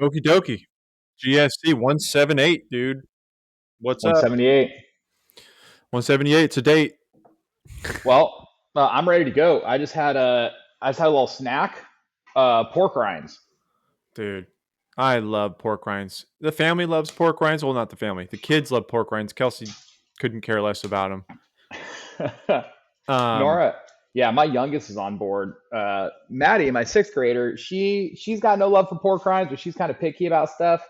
Okie dokie. GSC 178, dude. What's up? 178. 178 to date. Well, I'm ready to go. I just had a little snack. Pork rinds. Dude, I love pork rinds. The family loves pork rinds. Well, not the family. The kids love pork rinds. Kelsey couldn't care less about them. Um, Nora, yeah, my youngest is on board. Maddie, my sixth grader, she's got no love for pork rinds, but she's kind of picky about stuff.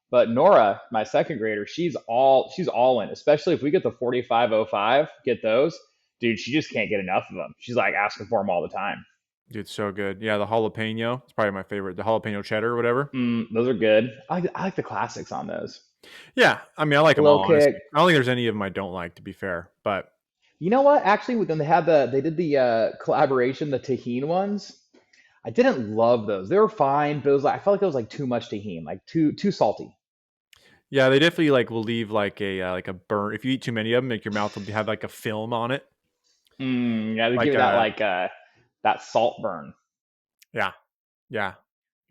But Nora, my second grader, she's all in. Especially if we get the 4505, get those, dude. She just can't get enough of them. She's like asking for them all the time. dude, so good. Yeah, the jalapeno. It's probably my favorite. The jalapeno cheddar or whatever. Those are good. I like the classics on those. Yeah, I mean, I like them Glow all, kick. honestly. I don't think there's any of them I don't like, to be fair. But You know what? Actually, when they did the collaboration, the tahine ones. I didn't love those. They were fine, but it was like I felt like it was like too much tahine, like too salty. yeah, they definitely will leave like a burn. If you eat too many of them, like your mouth will have like a film on it. Yeah, they give Like me that that salt burn. yeah, yeah,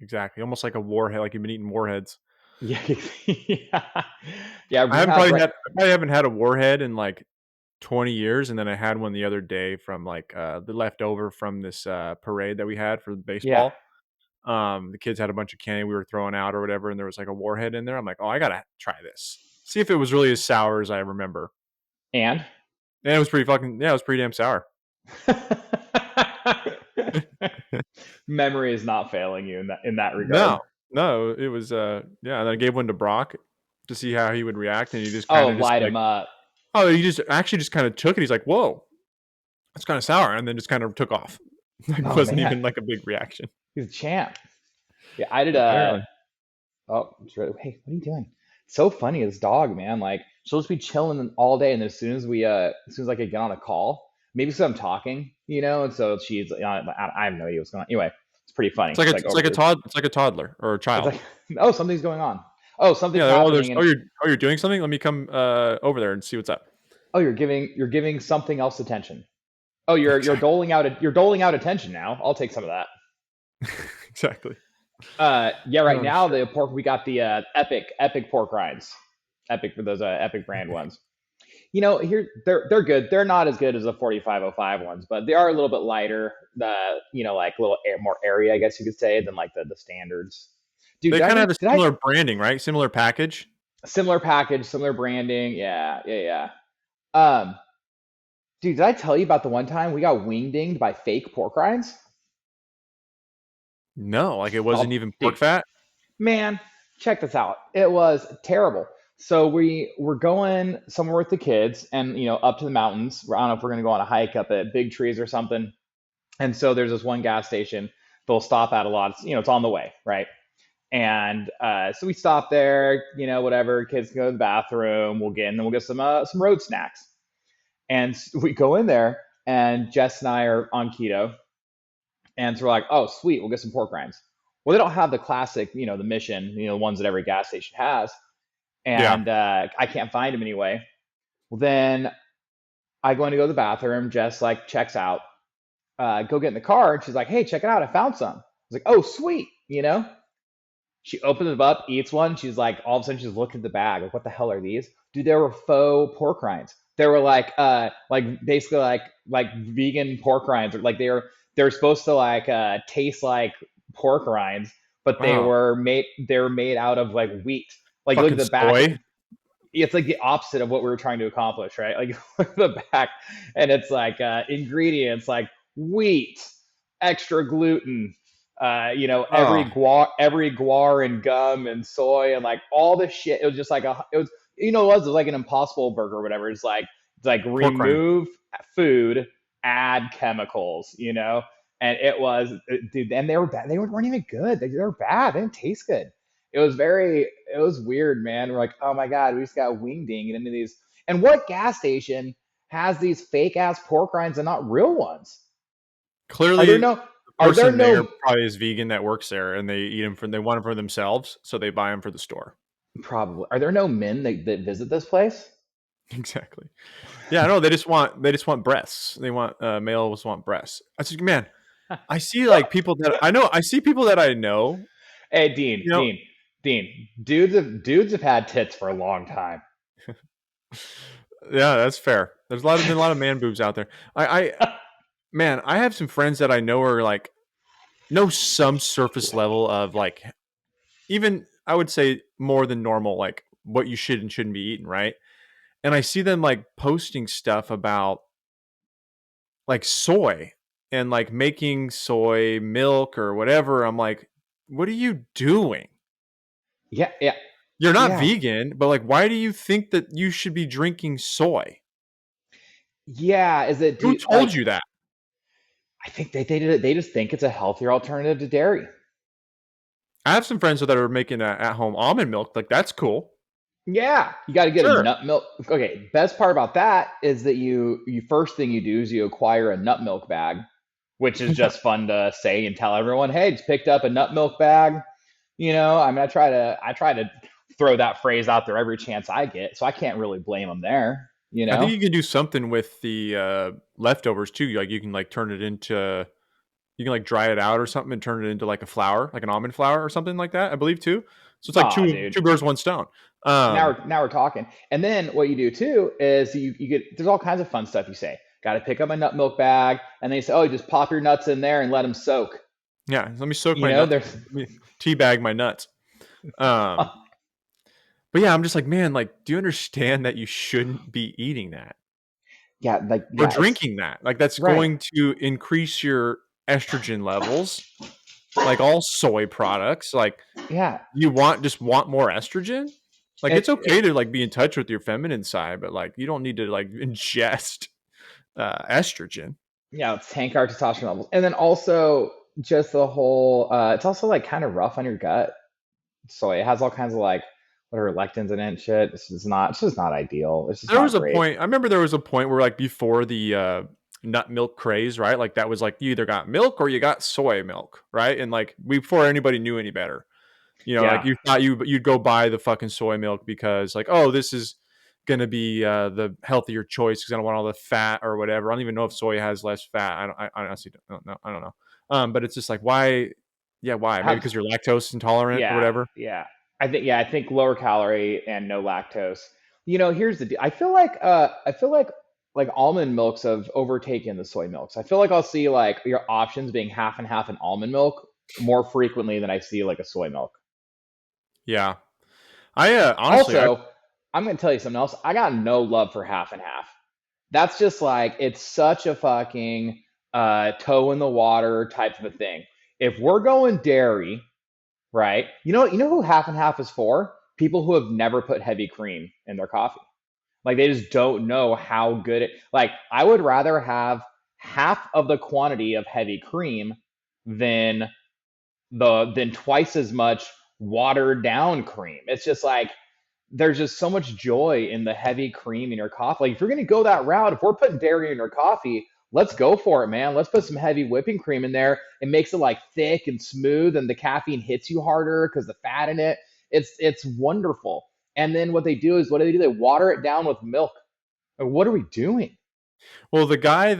exactly. Almost like a warhead, like you've been eating warheads. Yeah, yeah, yeah. I We haven't have probably right. had I probably haven't had a warhead in like 20 years, and then I had one the other day from like the leftover from this parade that we had for Yeah, baseball. The kids had a bunch of candy we were throwing out or whatever, and there was like a warhead in there. I'm like, oh, I gotta try this. See if it was really as sour as I remember. and And it was pretty fucking yeah, it was pretty damn sour. memory is not failing you in that regard. No, no, it was yeah. And I gave one to Brock to see how he would react, and he just Oh, kind of just light like him up. oh, he just actually just kind of took it. He's like, whoa, it's kind of sour, and then just kind of took off. Like Oh wasn't man, even like a big reaction. he's a champ. Yeah, I did. Apparently, Oh, hey, what are you doing? So funny, this dog, man. Like she'll just be chilling all day, and as soon as as soon as I could get on a call, maybe because I'm talking, and so she's, I have no idea what's going on. Anyway, it's pretty funny. She's like it's over like a here. toddler or a It's child. like, oh, something's going on. Oh, something's Yeah. Oh, there's happening, and you're doing something. Let me come over there and see what's up. oh, you're giving something else attention. Oh, you're Exactly. doling out attention now. I'll take some of that. Exactly. Yeah, right Oh now shit. the pork we got the epic pork rinds, epic for those epic brand ones. Here they're good. They're not as good as the 4505 ones, but they are a little bit lighter. Like a little more airy, I guess you could say, than like the standards. Dude, They kind of have a did I similar branding, right? Similar package. similar package, similar branding? Yeah, yeah, yeah. Dude, did I tell you about the one time we got wing dinged by fake pork rinds? No, like it wasn't Oh, even pork dude, fat. man, check this out. It was terrible. So we were going somewhere with the kids, and up to the mountains. I don't know if we're gonna go on a hike up at big trees or something. And so there's this one gas station they'll stop at a lot. It's on the way, right? And so we stop there, whatever. Kids can go to the bathroom. We'll get in, and we'll get some road snacks. And we go in there, and Jess and I are on keto, and so we're like, oh, sweet, we'll get some pork rinds. Well, they don't have the classic, the Mission, the ones that every gas station has, Yeah. and I can't find them anyway. Well, then I go in to go to the bathroom. Jess like checks out, go get in the car, and she's like, "Hey, check it out! I found some." I was like, "Oh, sweet!" She opens it up, eats one. She's like, all of a sudden, she's looking at the bag, like, "What the hell are these?" Dude, they were faux pork rinds. They were like basically like vegan pork rinds, or like they were supposed to like taste like pork rinds, but Oh, they were made out of like wheat. Like look at fucking the back. soy. It's like the opposite of what we were trying to accomplish, right? Like look at the back, and it's like ingredients like wheat, extra gluten, Oh, every guar and gum and soy and like all the shit. It was just like it was, it was like an Impossible Burger or whatever. It's like pork rind. remove food, add chemicals, and it was, dude, and they were bad. They weren't even good. They were bad. They didn't taste good. It was weird, man. We're like, oh my god, we just got wing dinged into these. And what gas station has these fake ass pork rinds and not real ones? Are there Clearly, no? the Are there person there no? probably is vegan that works there, and they want them for themselves, so they buy them for the store. Probably. Are there no men that visit this place? Exactly. Yeah, no, they just want breasts. They want males want breasts. I just man, I see like people that I know. I see people that I know. Hey, Dean, You know, Dean. Dean, dudes have had tits for a long time. Yeah, that's fair. There's been a lot of man boobs out there. I man, I have some friends that I know are like know some surface level of like even I would say more than normal, like what you should and shouldn't be eating, right? And I see them like posting stuff about like soy and like making soy milk or whatever. I'm like, what are you doing? Yeah, yeah, You're not yeah, vegan, but like, why do you think that you should be drinking soy? yeah. Is it Who do told like you that? I think they did it. They just think it's a healthier alternative to dairy. I have some friends that are making at home almond milk. Like, that's cool. Yeah, you got to get a Sure. nut milk. Okay, best part about that is that you first thing you do is you acquire a nut milk bag, which is just fun to say and tell everyone, hey, just picked up a nut milk bag. I mean, I try to throw that phrase out there every chance I get, so I can't really blame them there. I think you can do something with the leftovers too. Like, you can like turn it into you can like dry it out or something and turn it into like a flour, like an almond flour or something like that. I believe too. So it's like Oh, two dude. two birds, one stone. Now Um, we're talking. And then what you do too is you get there's all kinds of fun stuff you say. Got to pick up a nut milk bag, and then you say, oh, you just pop your nuts in there and let them soak. yeah, let me soak my nuts. There's Let me teabag my nuts. Um, but yeah, I'm just like, man, like, do you understand that you shouldn't be eating that yeah, like or yeah, it's drinking that? Like, that's right. going to increase your estrogen levels, like all soy products. Like, Yeah, you want more estrogen? Like, it's okay to like be in touch with your feminine side, but like, you don't need to like ingest estrogen. yeah, it's tank our testosterone levels, and then also just the whole. It's also like kind of rough on your gut, so it has all kinds of like whatever lectins in it and shit. It's just not ideal. It's just There not was a great. point. I remember there was a point where like before the nut milk craze, right? Like that was like you either got milk or you got soy milk, right? And like before anybody knew any better, like Yeah, you thought you'd go buy the fucking soy milk because like, oh, this is gonna be the healthier choice because I don't want all the fat or whatever. I don't even know if soy has less fat. I honestly don't know. I don't know. But it's just like why? Yeah, why? Maybe have because you're lactose intolerant or yeah, whatever. yeah. I think lower calorie and no lactose. Here's the deal. I feel like almond milks have overtaken the soy milks. I feel like I'll see like your options being half and half in almond milk more frequently than I see like a soy milk. Yeah, I honestly, I Also, I'm gonna tell you something else. I got no love for half and half. That's just like it's such a fucking toe in the water type of a thing. If we're going dairy, right? You know who half and half is for? People who have never put heavy cream in their coffee. Like they just don't know how good it like I would rather have half of the quantity of heavy cream than than twice as much watered down cream. It's just like there's just so much joy in the heavy cream in your coffee. Like if you're gonna go that route, if we're putting dairy in your coffee, let's go for it, man. Let's put some heavy whipping cream in there. It makes it like thick and smooth, and the caffeine hits you harder because the fat in it. It's wonderful. And then what they do is what do? They water it down with milk. Like, what are we doing? well the guy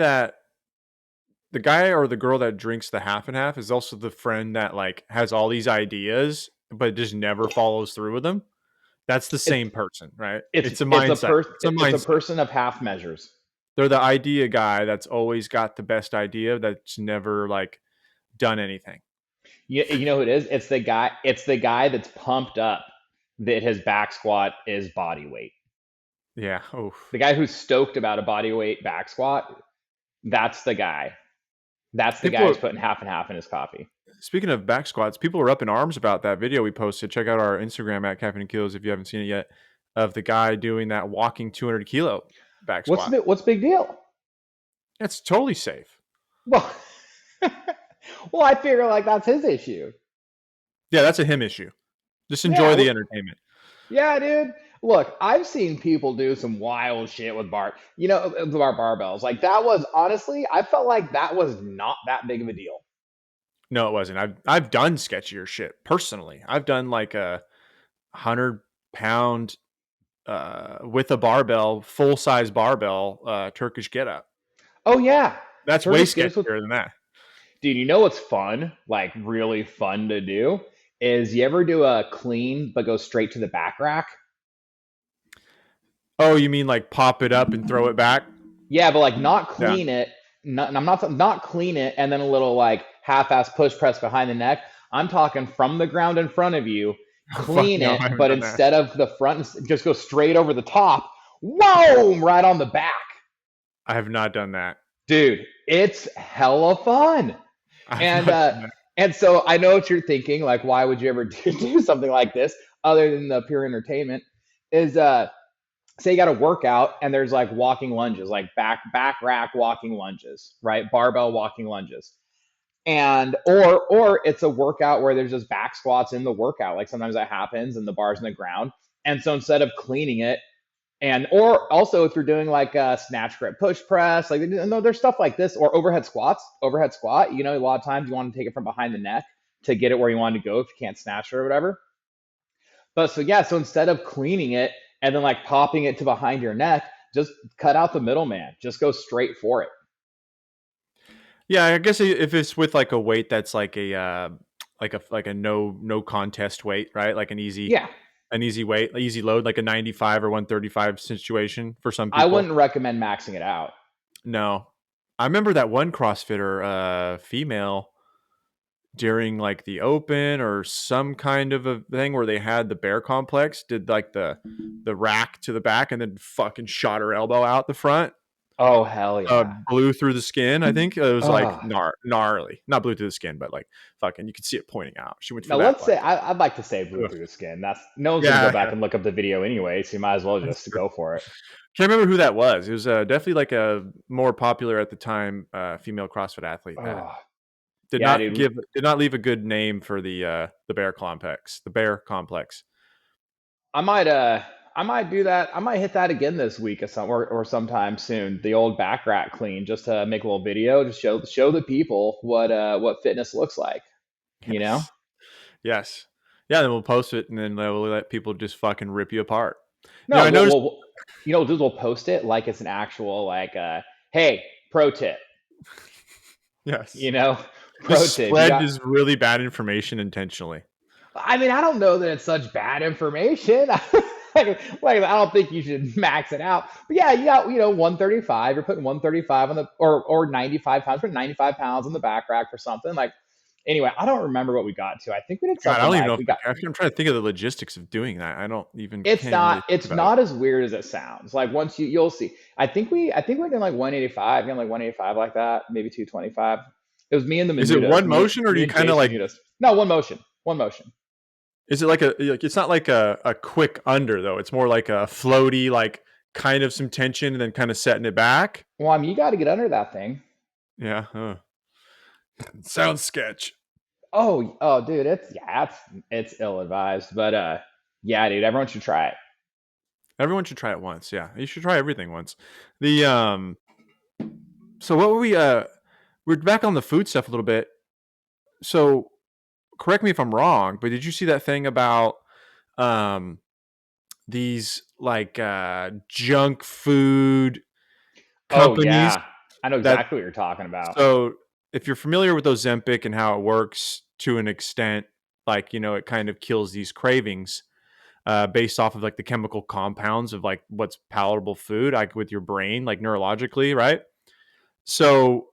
or the girl that drinks the half and half is also the friend that like has all these ideas but just never follows through with them. That's the It's same person, right? it's It's a it's a mindset. per It's a it's a mindset. person of half measures. They're the idea guy that's always got the best idea that's never like done anything. You know who it is? It's the guy. It's the guy that's pumped up that his back squat is body weight. Yeah. Oh, The guy who's stoked about a body weight back squat, that's the guy. That's the people guy are who's putting half and half in his coffee. speaking of back squats, people are up in arms about that video we posted. Check out our Instagram at Caffeine and Kilos if you haven't seen it yet, of the guy doing that walking 200 kilo back What's squat. the what's big deal? It's totally safe. Well, well, I figure like that's his issue. Yeah, that's a him issue. Just Yeah, enjoy the entertainment. yeah, dude. Look, I've seen people do some wild shit with with our barbells. Like that was honestly, I felt like that was not that big of a deal. No, it wasn't. I've done sketchier shit personally. I've done like a 100 pound with a barbell, full size barbell, Turkish get up. Oh yeah, That's way Turkish get us with sketchier than that. dude. You know what's fun? Like really fun to do is you ever do a clean but go straight to the back rack? Oh, you mean like pop it up and throw it back? Yeah, but like not Yeah. clean it. I'm not clean it and then a little like half-ass push press behind the neck. I'm talking from the ground in front of you, Oh, fuck clean no, it, I haven't but done that. instead of the front, just go straight over the top. Whoa, right on the back. I have not done that. Dude, it's hella fun. I have And not uh done that. and so I know what you're thinking, like why would you ever do something like this other than the pure entertainment? Is say you got a workout and there's like walking lunges, like back rack walking lunges, right? Barbell walking lunges. And or it's a workout where there's just back squats in the workout. Like sometimes that happens and the bar's in the ground. And so instead of cleaning it, and or also if you're doing like a snatch grip push press, like no, there's stuff like this, or overhead squats, overhead squat. You know, a lot of times you want to take it from behind the neck to get it where you want to go if you can't snatch it or whatever. But so yeah, so instead of cleaning it and then like popping it to behind your neck, just cut out the middleman. Just go straight for it. Yeah, I guess if it's with like a weight that's like a like a no contest weight, right? Like Yeah, an easy weight, easy load, like a 95 or 135 situation for some I people. wouldn't recommend maxing it out. No. I remember that one CrossFitter female during like the open or some kind of a thing where they had the bear complex did like the rack to the back and then fucking shot her elbow out the front, Oh hell yeah. blew through the skin. I think it was like Oh. gnarly, not blew through the skin, but like fucking you could see it pointing out. She went for Now that let's say like I'd like to say blue ugh. through the skin. That's no one's gonna go Yeah, back yeah, and look up the video anyway, so you might as well that's just true. go for it. Can't remember who that was. It was definitely like a more popular at the time female CrossFit athlete that Oh yeah, dude. did not leave a good name for the bear complex. The bear complex. I might I might do that. I might hit that again this week or sometime soon. The old back rack clean, just to make a little video, just show the people what fitness looks like. You know? Yes. Yes. Yeah, then we'll post it and then we'll let people just fucking rip you apart. You know, No, I noticed you know, we'll post it like it's an actual like hey, pro tip. yes. You know, pro Just tip. You spread got this really bad information intentionally. I mean, I don't know that it's such bad information. Like, I don't think you should max it out. But yeah, you got, 135. You're putting 135 on the or 95 pounds, putting 95 pounds on the back rack or something. Like, anyway, I don't remember what we got to. I think we did God, I something don't even know like if we got. I'm trying to think of the logistics of doing that. I don't even It's can't even not really think it's about it. not as weird as it sounds. Like once you'll see. I think we're doing like 185, like 185 like that, maybe 225. It was me and the Is it Menudas, one motion or do me you and kind of Jason like Menudas. No, one motion, one motion. is it like it's not like a quick under though. It's more like a floaty like kind of some tension and then kind of setting it back. Well, I mean, you got to get under that thing. Yeah. Sounds sketch. Oh, dude, it's ill advised, but yeah, dude, everyone should try it. Everyone should try it once. Yeah. You should try everything once. The so what were we're back on the food stuff a little bit. So correct me if I'm wrong, but did you see that thing about um these like junk food Oh companies yeah, I know that exactly what you're talking about. so if you're familiar with Ozempic and how it works to an extent, like it kind of kills these cravings based off of like the chemical compounds of like what's palatable food, like with your brain, like neurologically, right? So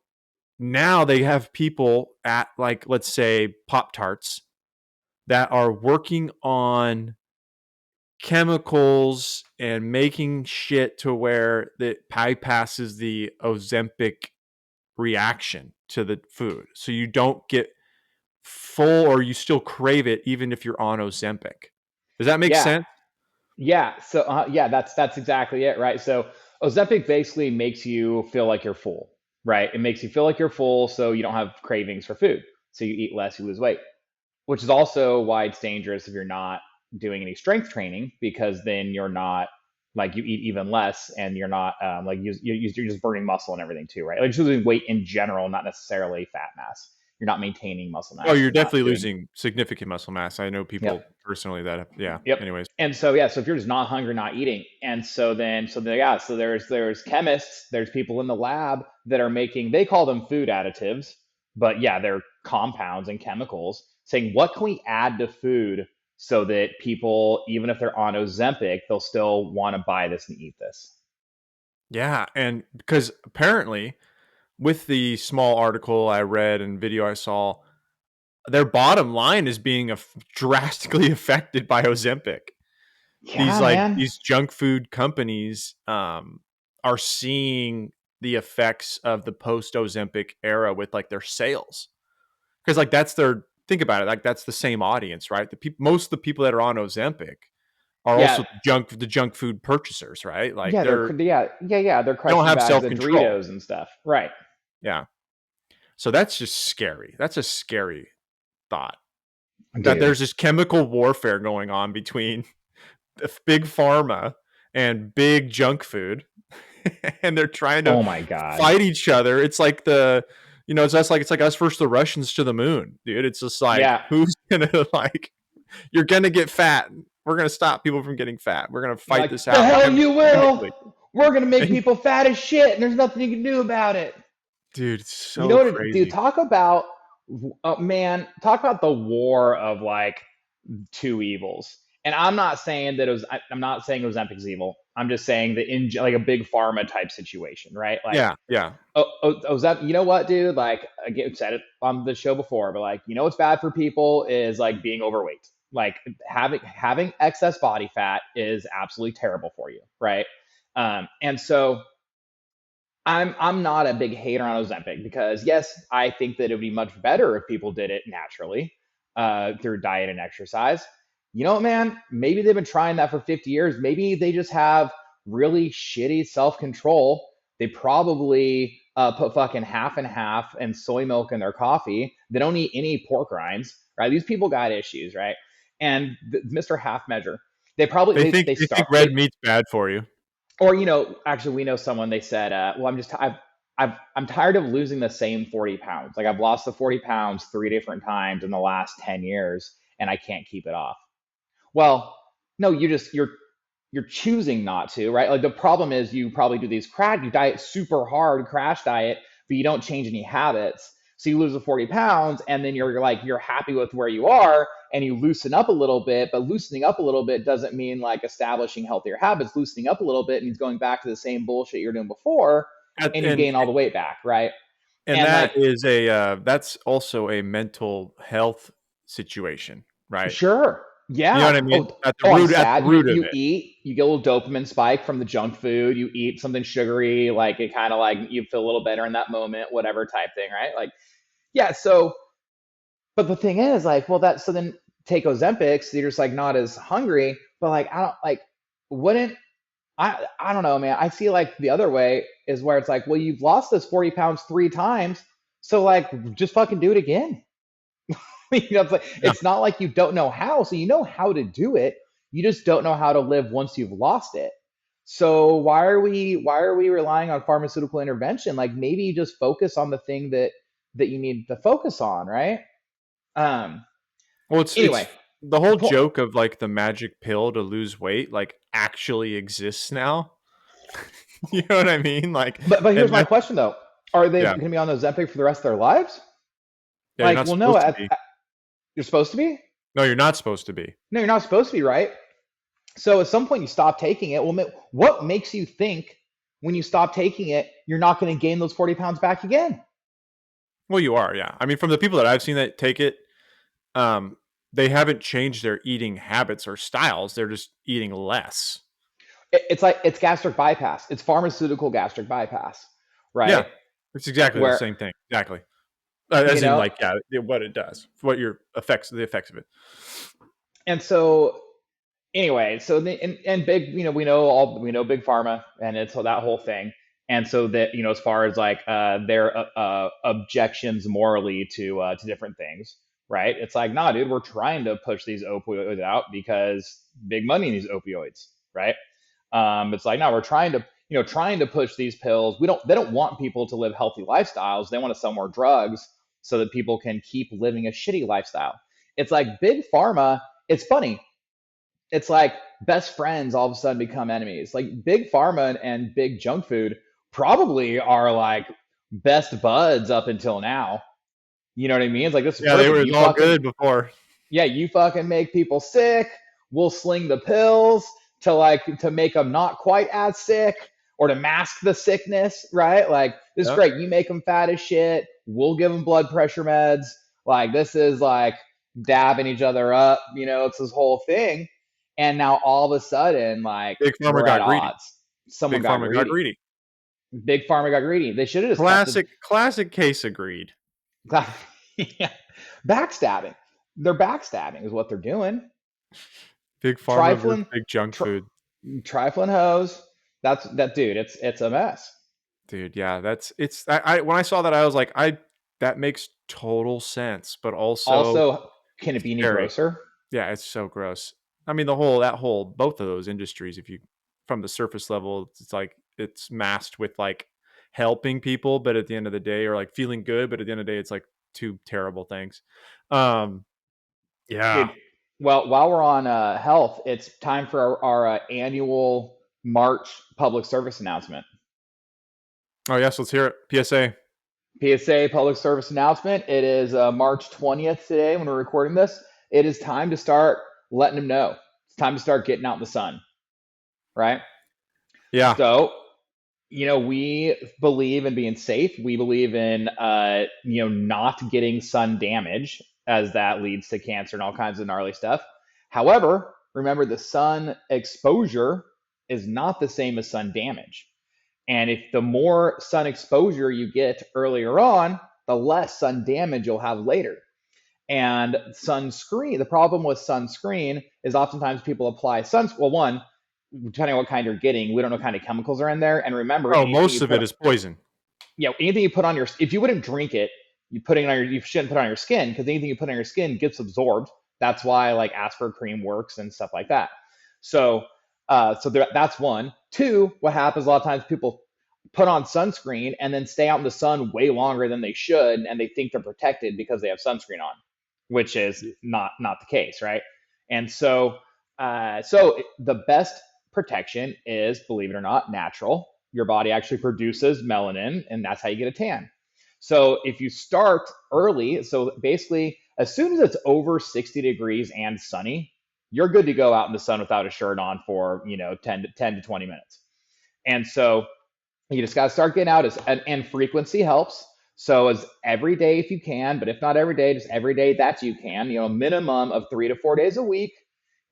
now they have people at like let's say Pop Tarts that are working on chemicals and making shit to where it bypasses the Ozempic reaction to the food. So you don't get full or you still crave it even if you're on Ozempic. Does that make Yeah, sense? yeah. So yeah, that's exactly it, right? So Ozempic basically makes you feel like you're full, right? It makes you feel like you're full, so you don't have cravings for food. So you eat less, you lose weight, which is also why it's dangerous if you're not doing any strength training because then you're not like you eat even less and you're not like you're just burning muscle and everything too, right? Like just losing weight in general, not necessarily fat mass. You're not maintaining muscle Oh, mass if you're you're not definitely doing. losing significant muscle mass. I know Yep. people personally that yeah. Yep. Anyways, And so yeah, so if you're just not hungry, not eating, and so then yeah, so there's chemists, there's people in the lab that are making they call them food additives, but yeah, they're compounds and chemicals saying what can we add to food so that people, even if they're on Ozempic, they'll still want to buy this and eat this. Yeah, and because apparently with the small article I read and video I saw, their bottom line is being drastically affected by Ozempic. Yeah, man. These junk food companies are seeing the effects of the post Ozempic era with like their sales, because like that's their think about it, like that's the same audience, right? Most of the people that are on Ozempic are Yeah, also the junk food purchasers, right? Like yeah, they're they don't crushing have bags self of control. Doritos and stuff. Right. Yeah, so that's just scary. That's a scary thought that Dude. there's this chemical warfare going on between big pharma and big junk food, and they're trying to Oh my God. fight each other. It's like it's like us versus the Russians to the moon, dude. It's just like Yeah. who's gonna like you're gonna get fat. We're gonna stop people from getting fat. We're gonna fight Like, this the out hell you chemically. will. We're going to make And, people fat as shit, and there's nothing you can do about it. dude, it's You know so what, dude? crazy. Talk about, man, talk about the war of like two evils. And I'm not saying that I'm not saying Ozempic's evil. I'm just saying that in like a big pharma type situation, right? Like, Yeah, yeah. Ozempic, you know what, dude? Like, again, said it on the show before, but like, you know what's bad for people is like being overweight. Like having excess body fat is absolutely terrible for you, right? And so I'm not a big hater on Ozempic because yes, I think that it would be much better if people did it naturally through diet and exercise. You know what, man? Maybe they've been trying that for 50 years. Maybe they just have really shitty self control. They probably put fucking half and half and soy milk in their coffee. They don't eat any pork rinds, right? These people got issues, right? And Mr. Half Measure, they probably they They think start red they meat's bad for you. or actually we know someone, they said well I'm tired of losing the same 40 pounds. Like I've lost the 40 pounds 3 different times in the last 10 years and I can't keep it off. Well, no, you're choosing not to, right? Like the problem is you probably do you diet super hard, crash diet, but you don't change any habits. So you lose the 40 pounds and then you're happy with where you are and you loosen up a little bit, but loosening up a little bit doesn't mean like establishing healthier habits. Loosening up a little bit means going back to the same bullshit you're doing before And and you gain all the weight back, right? and And that like, is a that's also a mental health situation, right? sure. You know Yeah. what I mean? I'm At the sad. root of You it. eat, you get a little dopamine spike from the junk food. You eat something sugary, like it kind of like you feel a little better in that moment, whatever type thing, right? Like, yeah. So, but the thing is, like, well, so then take Ozempic, so you're just like not as hungry. But like, I don't like, wouldn't I don't know, man. I see like the other way is where it's like, well, you've lost this 40 pounds 3 times, so like just fucking do it again. Yeah. It's not like you don't know how. So you know how to do it. You just don't know how to live once you've lost it. So why are we relying on pharmaceutical intervention? Like maybe you just focus on the thing that you need to focus on, right? Um. Well, Anyway, it's the whole po- joke of like the magic pill to lose weight like actually exists now. You know what I mean? Like, but here's and my that question though: are they yeah, going to be on the Ozempic for the rest of their lives? yeah, you're Like, not well, no, supposed to be. you're supposed to be. No, you're not supposed to be. No, you're not supposed to be, right? So at some point you stop taking it. Well, what makes you think when you stop taking it, you're not going to gain those 40 pounds back again? Well, you are, yeah. I mean, from the people that I've seen that take it, um, they haven't changed their eating habits or styles. They're just eating less. It's like it's gastric bypass. It's pharmaceutical gastric bypass, Yeah, right? it's exactly the Where, same thing. Exactly. you As in, know, like, yeah, what it does, what your effects, the effects of it. and so anyway, so and big, we know big pharma and it's that whole thing. And so that, as far as like their objections morally to different things, right? It's like, nah, dude, we're trying to push these opioids out because big money in these opioids, right? It's like, no, we're trying to push these pills. They don't want people to live healthy lifestyles. They want to sell more drugs so that people can keep living a shitty lifestyle. It's like big pharma. It's funny. It's like best friends all of a sudden become enemies. Like big pharma and big junk food probably are like best buds up until now. You know what I mean? It's like, this is Yeah, they perfect. were You all fucking good before. Yeah, you fucking make people sick. We'll sling the pills to make them not quite as sick or to mask the sickness, right? Like, this is Yep. great. You make them fat as shit. We'll give them blood pressure meds. Like, this is like dabbing each other up. It's this whole thing. And now all of a sudden, like, Big Pharma we're at got greedy. odds. Someone Big got Pharma got greedy. greedy. Big Pharma got greedy. They should have just kept the Classic case of greed. yeah. Backstabbing. They're backstabbing is what they're doing. Big Pharma versus Trifling, big junk tri- food. trifling hose. That's that dude. It's a mess. Dude, yeah, I when I saw that I was like, I that makes total sense, but also Also, can it be any scary. grosser? Yeah, it's so gross. I mean, that whole both of those industries, if you from the surface level, it's like it's masked with like helping people, but at the end of the day, or like feeling good, but at the end of the day, it's like two terrible things. Um, yeah. Dude, well, while we're on health, it's time for our annual March public service announcement. Oh yes, let's hear it. PSA. PSA public service announcement. It is March 20th today when we're recording this. It is time to start letting them know. It's time to start getting out in the sun, right? Yeah. So, we believe in being safe. We believe in, not getting sun damage, as that leads to cancer and all kinds of gnarly stuff. However, remember, the sun exposure is not the same as sun damage. And if the more sun exposure you get earlier on, the less sun damage you'll have later. And sunscreen, the problem with sunscreen is oftentimes people apply well, one, depending on what kind you're getting, we don't know what kind of chemicals are in there. And remember, Oh, most of it is poison. anything you put on if you wouldn't drink it, you shouldn't put it on your skin, because anything you put on your skin gets absorbed. That's why like Asper cream works and stuff like that. So, that's one. Two, what happens a lot of times, people put on sunscreen and then stay out in the sun way longer than they should, and they think they're protected because they have sunscreen on, which is not the case, right? And so the best protection is, believe it or not, natural. Your body actually produces melanin, and that's how you get a tan. So if you start early, so basically as soon as it's over 60 degrees and sunny, you're good to go out in the sun without a shirt on for 10 to 20 minutes. And so you just got to start getting out, and frequency helps. So as every day if you can, but if not every day, just every day that you can, minimum of 3 to 4 days a week.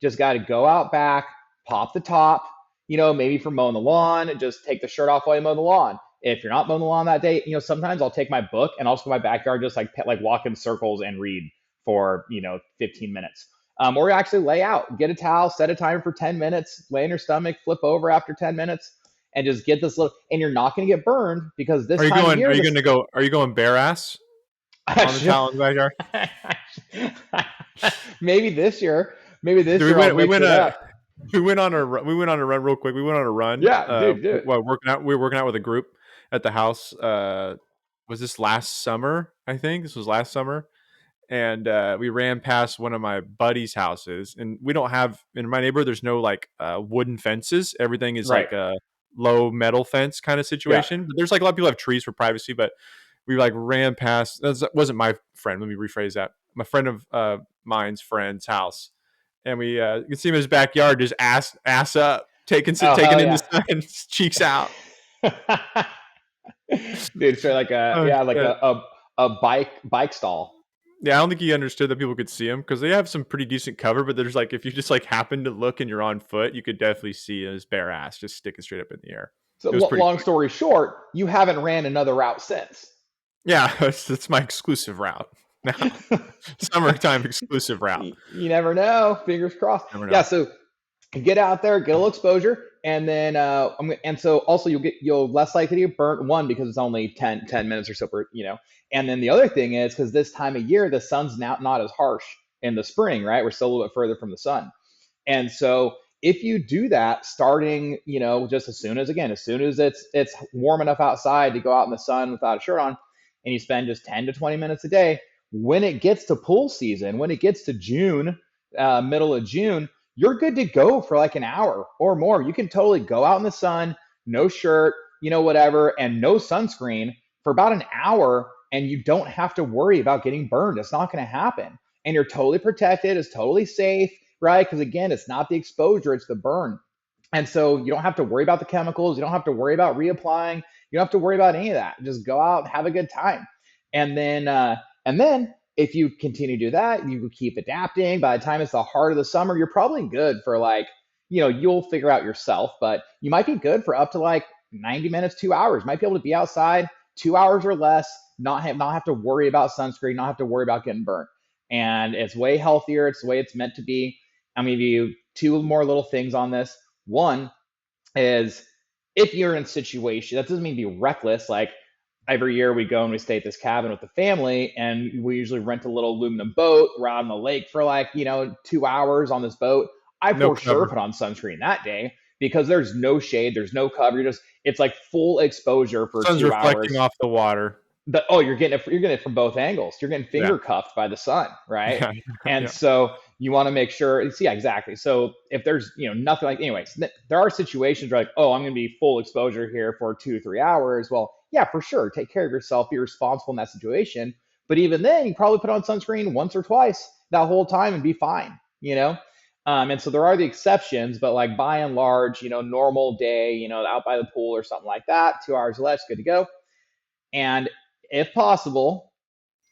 Just got to go out back, pop the top, maybe for mowing the lawn, just take the shirt off while you mow the lawn. If you're not mowing the lawn that day, sometimes I'll take my book and I'll just go to my backyard, just like walk in circles and read for 15 minutes. Or actually lay out, get a towel, set a timer for 10 minutes, lay on your stomach, flip over after 10 minutes, and just get this little. And you're not going to get burned, because this time of year, Are you going bare ass on the towel in the backyard? maybe this year. Maybe this year I'll We mix went it up. we went on a run real quick. We went on a run. Yeah, dude, do it. While working out, we were working out with a group at the house. Was this last summer? I think this was last summer, and we ran past one of my buddy's houses. And we don't have in my neighborhood. There's no like wooden fences. Everything is Right. like a low metal fence kind of Yeah. situation. But there's like a lot of people have trees for privacy, but we like ran past. That wasn't my friend. Let me rephrase that. My friend of mine's friend's house, and we you can see him in his backyard, just ass up, taking Oh, taking hell in the yeah. sun, cheeks out. Dude, so like Oh shit. a bike stall. Yeah, I don't think he understood that people could see him because they have some pretty decent cover. But there's like if you just like happen to look and you're on foot, you could definitely see his bare ass just sticking straight up in the air. So It was pretty long funny. story short, you haven't ran another route since. Yeah, that's my exclusive route now. Summertime exclusive route. You never know. Fingers crossed. Never Yeah. know. So get out there, get a little exposure, and then and so also you'll less likely to get burnt, one, because it's only 10 minutes or so per, and then the other thing is, because this time of year the sun's now not as harsh in the spring, right? We're still a little bit further from the sun. And so if you do that starting, just as soon as it's warm enough outside to go out in the sun without a shirt on, and you spend just 10 to 20 minutes a day, when it gets to pool season, when it gets to June, middle of June, you're good to go for like an hour or more. You can totally go out in the sun, no shirt, whatever, and no sunscreen for about an hour. and you don't have to worry about getting burned. It's not going to happen. And you're totally protected. It's totally safe, right? Because again, it's not the exposure, it's the burn. And so you don't have to worry about the chemicals. You don't have to worry about reapplying. You don't have to worry about any of that. Just go out, have a good time. And then if you continue to do that, you keep adapting. By the time it's the heart of the summer, you're probably good for like, you'll figure out yourself, but you might be good for up to like 90 minutes, 2 hours. You might be able to be outside 2 hours or less, not have to worry about sunscreen, not have to worry about getting burnt. And it's way healthier. It's the way it's meant to be. I'm gonna give you two more little things on this. One is, if you're in a situation, that doesn't mean be reckless. Like every year we go and we stay at this cabin with the family, and we usually rent a little aluminum boat. We're out on the lake for like, 2 hours on this boat. I No for sure cover. put on sunscreen that day because there's no shade, there's no cover. It's like full exposure for Sun's two reflecting hours off the water. you're getting it from both angles. You're getting Yeah. finger cuffed by the sun, right? Yeah. And Yeah. so you want to make sure. Yeah, exactly. So if there's nothing, like, anyways, there are situations where like, oh, I'm going to be full exposure here for 2 3 hours. Well, yeah, for sure, take care of yourself, be responsible in that situation. But even then, you probably put on sunscreen once or twice that whole time and be fine. And so there are the exceptions, but like by and large, normal day, out by the pool or something like that, 2 hours or less, good to go. And if possible,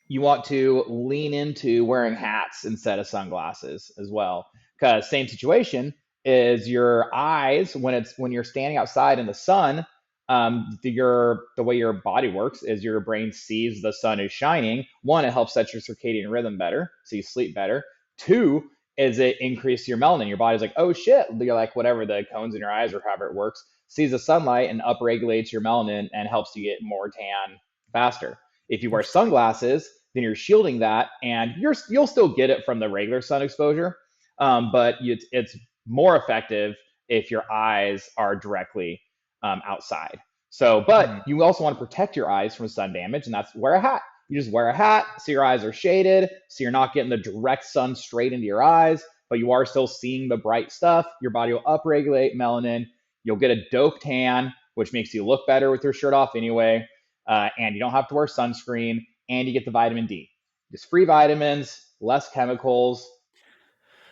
you want to lean into wearing hats instead of sunglasses as well. Because same situation is your eyes when you're standing outside in the sun. The way your body works is your brain sees the sun is shining. One, it helps set your circadian rhythm better, so you sleep better. Two, is it increase your melanin. Your body's like, oh shit, you're like whatever the cones in your eyes or however it works, sees the sunlight and upregulates your melanin and helps you get more tan faster. If you wear sunglasses, then you're shielding that, and you'll still get it from the regular sun exposure, but it's more effective if your eyes are directly outside. So, but Mhm. you also want to protect your eyes from sun damage, and that's wear a hat. You just wear a hat so your eyes are shaded, so you're not getting the direct sun straight into your eyes, but you are still seeing the bright stuff. Your body will upregulate melanin. You'll get a dope tan, which makes you look better with your shirt off anyway. And you don't have to wear sunscreen, and you get the vitamin D. Just free vitamins, less chemicals,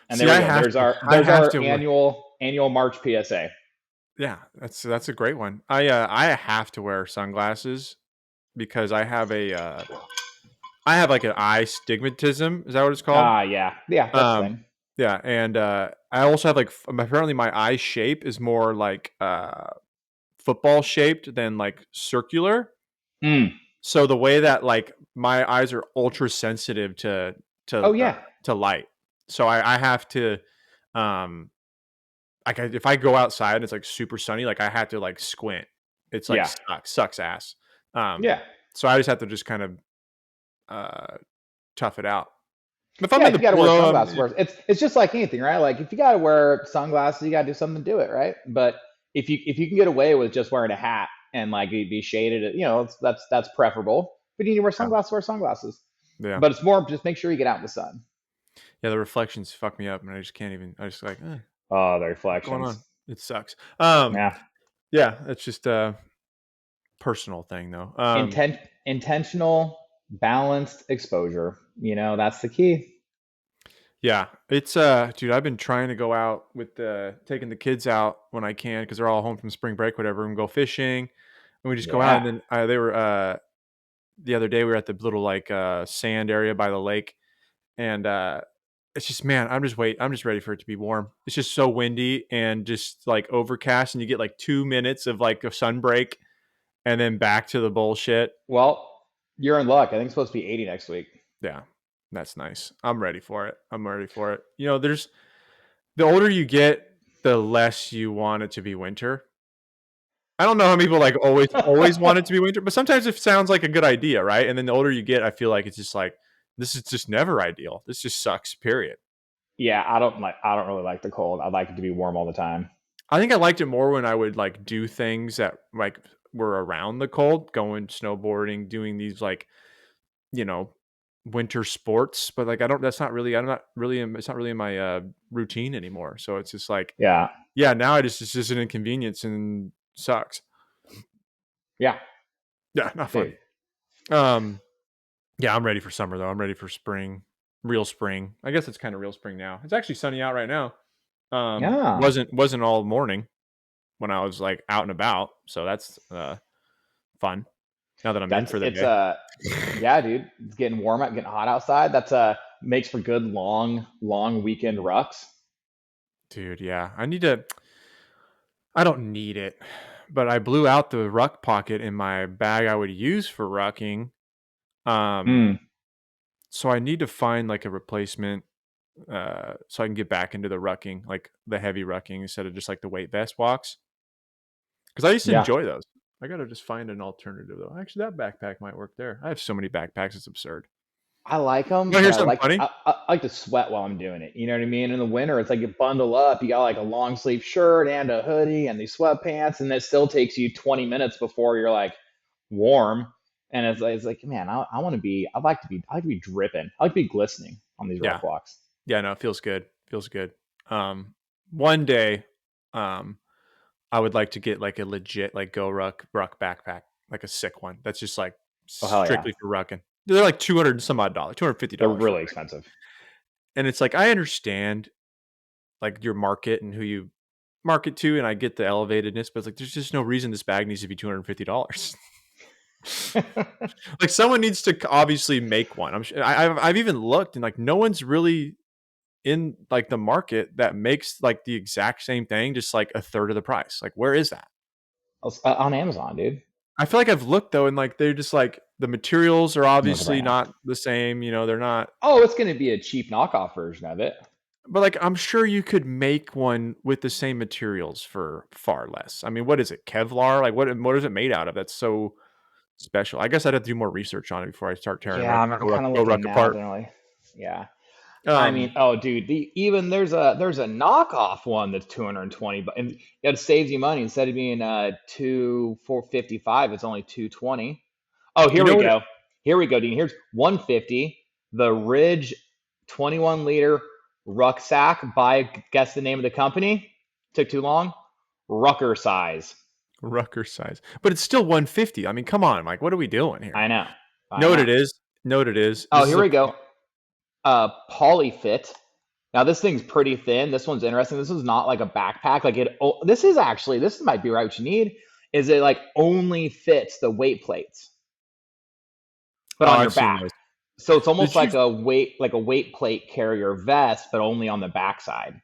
and See, there we I go. have There's to. our I there's have our to. annual March PSA. Yeah, that's a great one. I have to wear sunglasses because I have like an eye stigmatism. Is that what it's called? Yeah, that's the Um, thing. yeah, and I also have like apparently my eye shape is more like football shaped than like circular. Mm. So the way that like my eyes are ultra sensitive to Oh yeah, to light, so I have to um like if I go outside and it's like super sunny, like I have to like squint. It's like yeah, sucks ass. Um, yeah, so I just have to just kind of uh tough it out. If I'm yeah. in If the you got to pool wear though, sunglasses, it's just like anything, right? Like if you got to wear sunglasses, you got to do something to do it, right? But if you can get away with just wearing a hat and like you'd be shaded, that's preferable. But you need to wear yeah, sunglasses, wear sunglasses. yeah, But it's more just make sure you get out in the sun. yeah. The reflections fuck me up, and I just can't even. I just like Oh, the what's going reflections. on. It sucks. Yeah. Yeah, it's just a personal thing though. Intentional, balanced exposure. That's the key. Yeah, it's dude, I've been trying to go out with the taking the kids out when I can because they're all home from spring break, whatever, and go fishing, and we just go out. And Yeah. then they were the other day we were at the little like sand area by the lake, and it's just man, I'm just ready for it to be warm. It's just so windy and just like overcast, and you get like 2 minutes of like a sun break, and then back to the bullshit. Well, you're in luck. I think it's supposed to be 80 next week. Yeah, that's nice. I'm ready for it. I'm ready for it. There's the older you get, the less you want it to be winter. I don't know how people like always want it to be winter, but sometimes it sounds like a good idea, right? And then the older you get, I feel like it's just like this is just never ideal. This just sucks, period. Yeah, I don't really like the cold. I'd like it to be warm all the time. I think I liked it more when I would like do things that like were around the cold, going snowboarding, doing these like, you know, winter sports, but like I'm not really it's not really in my routine anymore. So it's just like Yeah. yeah, now it's just an inconvenience and sucks. Yeah. Yeah, not fun. Dude. Um Yeah, I'm ready for summer though. I'm ready for spring, real spring. I guess it's kind of real spring now. It's actually sunny out right now. Yeah. Wasn't all morning when I was like out and about, so that's fun. Now that I'm in That's for the it's day, yeah, dude. It's getting warm out, getting hot outside. That's makes for good long weekend rucks. dude. Yeah, I need to. I don't need it, but I blew out the ruck pocket in my bag I would use for rucking. Um, Mm, so I need to find like a replacement, so I can get back into the rucking, like the heavy rucking instead of just like the weight vest walks. Because I used to yeah. enjoy those. I gotta just find an alternative though. Actually, that backpack might work there. I have so many backpacks; it's absurd. I like You them, want to but hear something funny? I like to sweat while I'm doing it. You know what I mean? In the winter, it's like you bundle up, you got like a long sleeve shirt and a hoodie and these sweatpants, and it still takes you 20 minutes before you're like warm. And it's like, man, I want to be, I like to be dripping. I like to be glistening on these Yeah, ruck walks. yeah. No, it feels good. Feels good. Um, one day, um, I would like to get like a legit like Go Ruck backpack, like a sick one. That's just like Oh hell yeah, strictly for rucking. They're like 200 and some odd dollars, they're $250 for really a big one. expensive. And it's like I understand like your market and who you market to, and I get the elevatedness, but it's like there's just no reason this bag needs to be $250. Like someone needs to obviously make one. I'm sure I've even looked and like no one's really in like the market that makes like the exact same thing, just like a third of the price. Like where is that? On Amazon, dude. I feel like I've looked though, and like they're just like the materials are I'm looking right obviously now. not the same. You know, they're not. Oh, it's going to be a cheap knockoff version of it. But like I'm sure you could make one with the same materials for far less. I mean, what is it? Kevlar? Like what is it made out of? That's so special. I guess I'd have to do more research on it before I start tearing Yeah, I'm kind of Go looking Ruck now. apart. They're like, yeah. I mean, Um, oh, dude, even there's a knockoff one that's 220, but and it saves you money instead of being 455, it's only 220. Oh, you here know we what? go. Here we go, Dean. Here's 150. The Ridge 21-liter rucksack by guess the name of the company. Took too long. Rucker size. Rucker size, but it's still 150. I mean, come on, Mike. What are we doing here? I know. I Know what know. it is? Know what it is? Oh, This is here a we go. Polyfit. Now this thing's pretty thin. This one's interesting. This is not like a backpack. Like it. Oh, this is actually. This might be right. What you need is it like only fits the weight plates, but oh, on your I've seen back. those. So it's almost Did you? like a weight plate carrier vest, but only on the backside.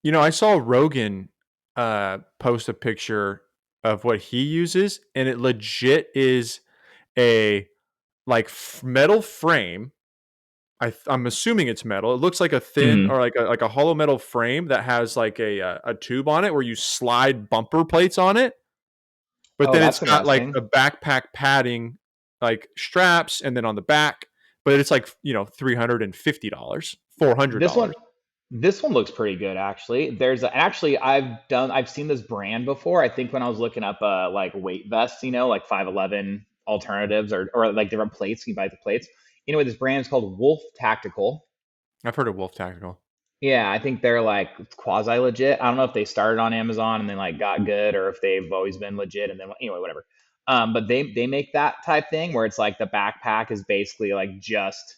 You know, I saw Rogan post a picture of what he uses, and it legit is a like metal frame. I'm assuming it's metal. It looks like a thin Hmm. or like a hollow metal frame that has like a tube on it where you slide bumper plates on it. But Oh, then it's that's got like interesting. a backpack padding, like straps, and then on the back. But it's like $350, four hundred This one, dollars. this one looks pretty good actually. Actually I've seen this brand before. I think when I was looking up like weight vests, like 511 alternatives or like different plates, you can buy the plates. Anyway, this brand is called Wolf Tactical. I've heard of Wolf Tactical. Yeah, I think they're like quasi legit. I don't know if they started on Amazon and then like got good or if they've always been legit and then anyway, whatever. But they make that type thing where it's like the backpack is basically like just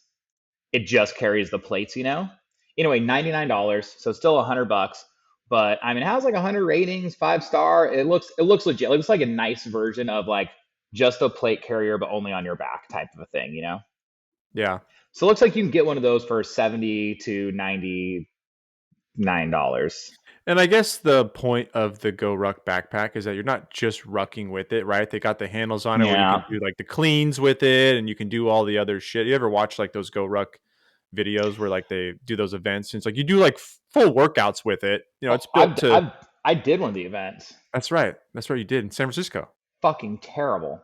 carries the plates. Anyway, $99, so still $100. But I mean, it has like 100 ratings, 5 star. It looks legit. It looks like a nice version of like just a plate carrier, but only on your back type of a thing. Yeah. So it looks like you can get one of those for 70 to $99. And I guess the point of the Go Ruck backpack is that you're not just rucking with it, right? They got the handles on it where you can Yeah. do like the cleans with it and you can do all the other shit. You ever watch like those Go Ruck videos where like they do those events and it's like you do like full workouts with it. You know, Oh, it's built to I did one of the events. that's right. That's right you did in San Francisco. Fucking terrible.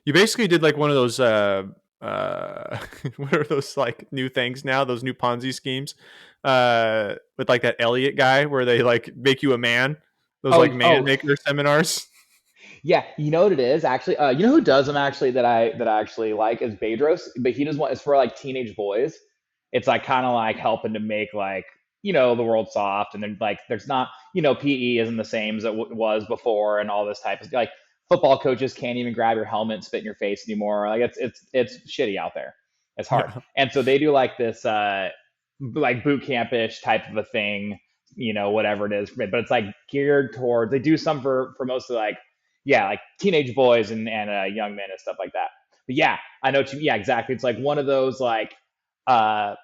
You basically did like one of those what are those like new things now, those new Ponzi schemes with like that Elliot guy where they like make you a man, those Oh, like man oh, maker seminars. yeah. You know what it is actually? You know who does them actually that I actually like is Bedros, but he does one. It's for like teenage boys. It's like kind of like helping to make like the world soft, and then like there's not PE isn't the same as it was before, and all this type of like. Football coaches can't even grab your helmet and spit in your face anymore. Like it's shitty out there. It's hard. Yeah. And so they do like this like boot campish type of a thing, whatever it is. But it's like geared towards, they do some for mostly like, yeah, like teenage boys and young men and stuff like that. But yeah, I know. Yeah, exactly. It's like one of those like uh,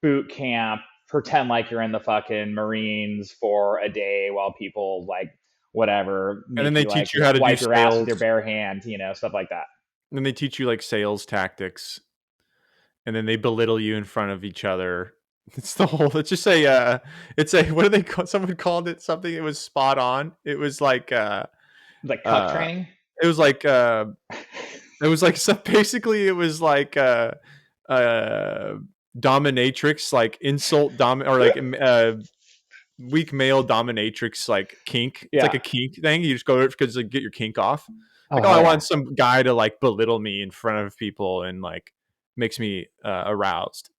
boot camp, pretend like you're in the fucking Marines for a day while people like whatever And then make they you like teach you how to do wipe your ass with your sales. bare hand, stuff like that. And then they teach you like sales tactics, and then they belittle you in front of each other. It's the whole. Let's just say, it's a what do they call? Someone called it something. It was spot on. It was like, Like cuck uh, training. it was like, it was like so basically it was like, uh, dominatrix like insult or like weak male dominatrix like kink. It's like Yeah. a kink thing. You just go because like get your kink off. Oh Like, oh, hell I yeah. want some guy to like belittle me in front of people and like makes me aroused.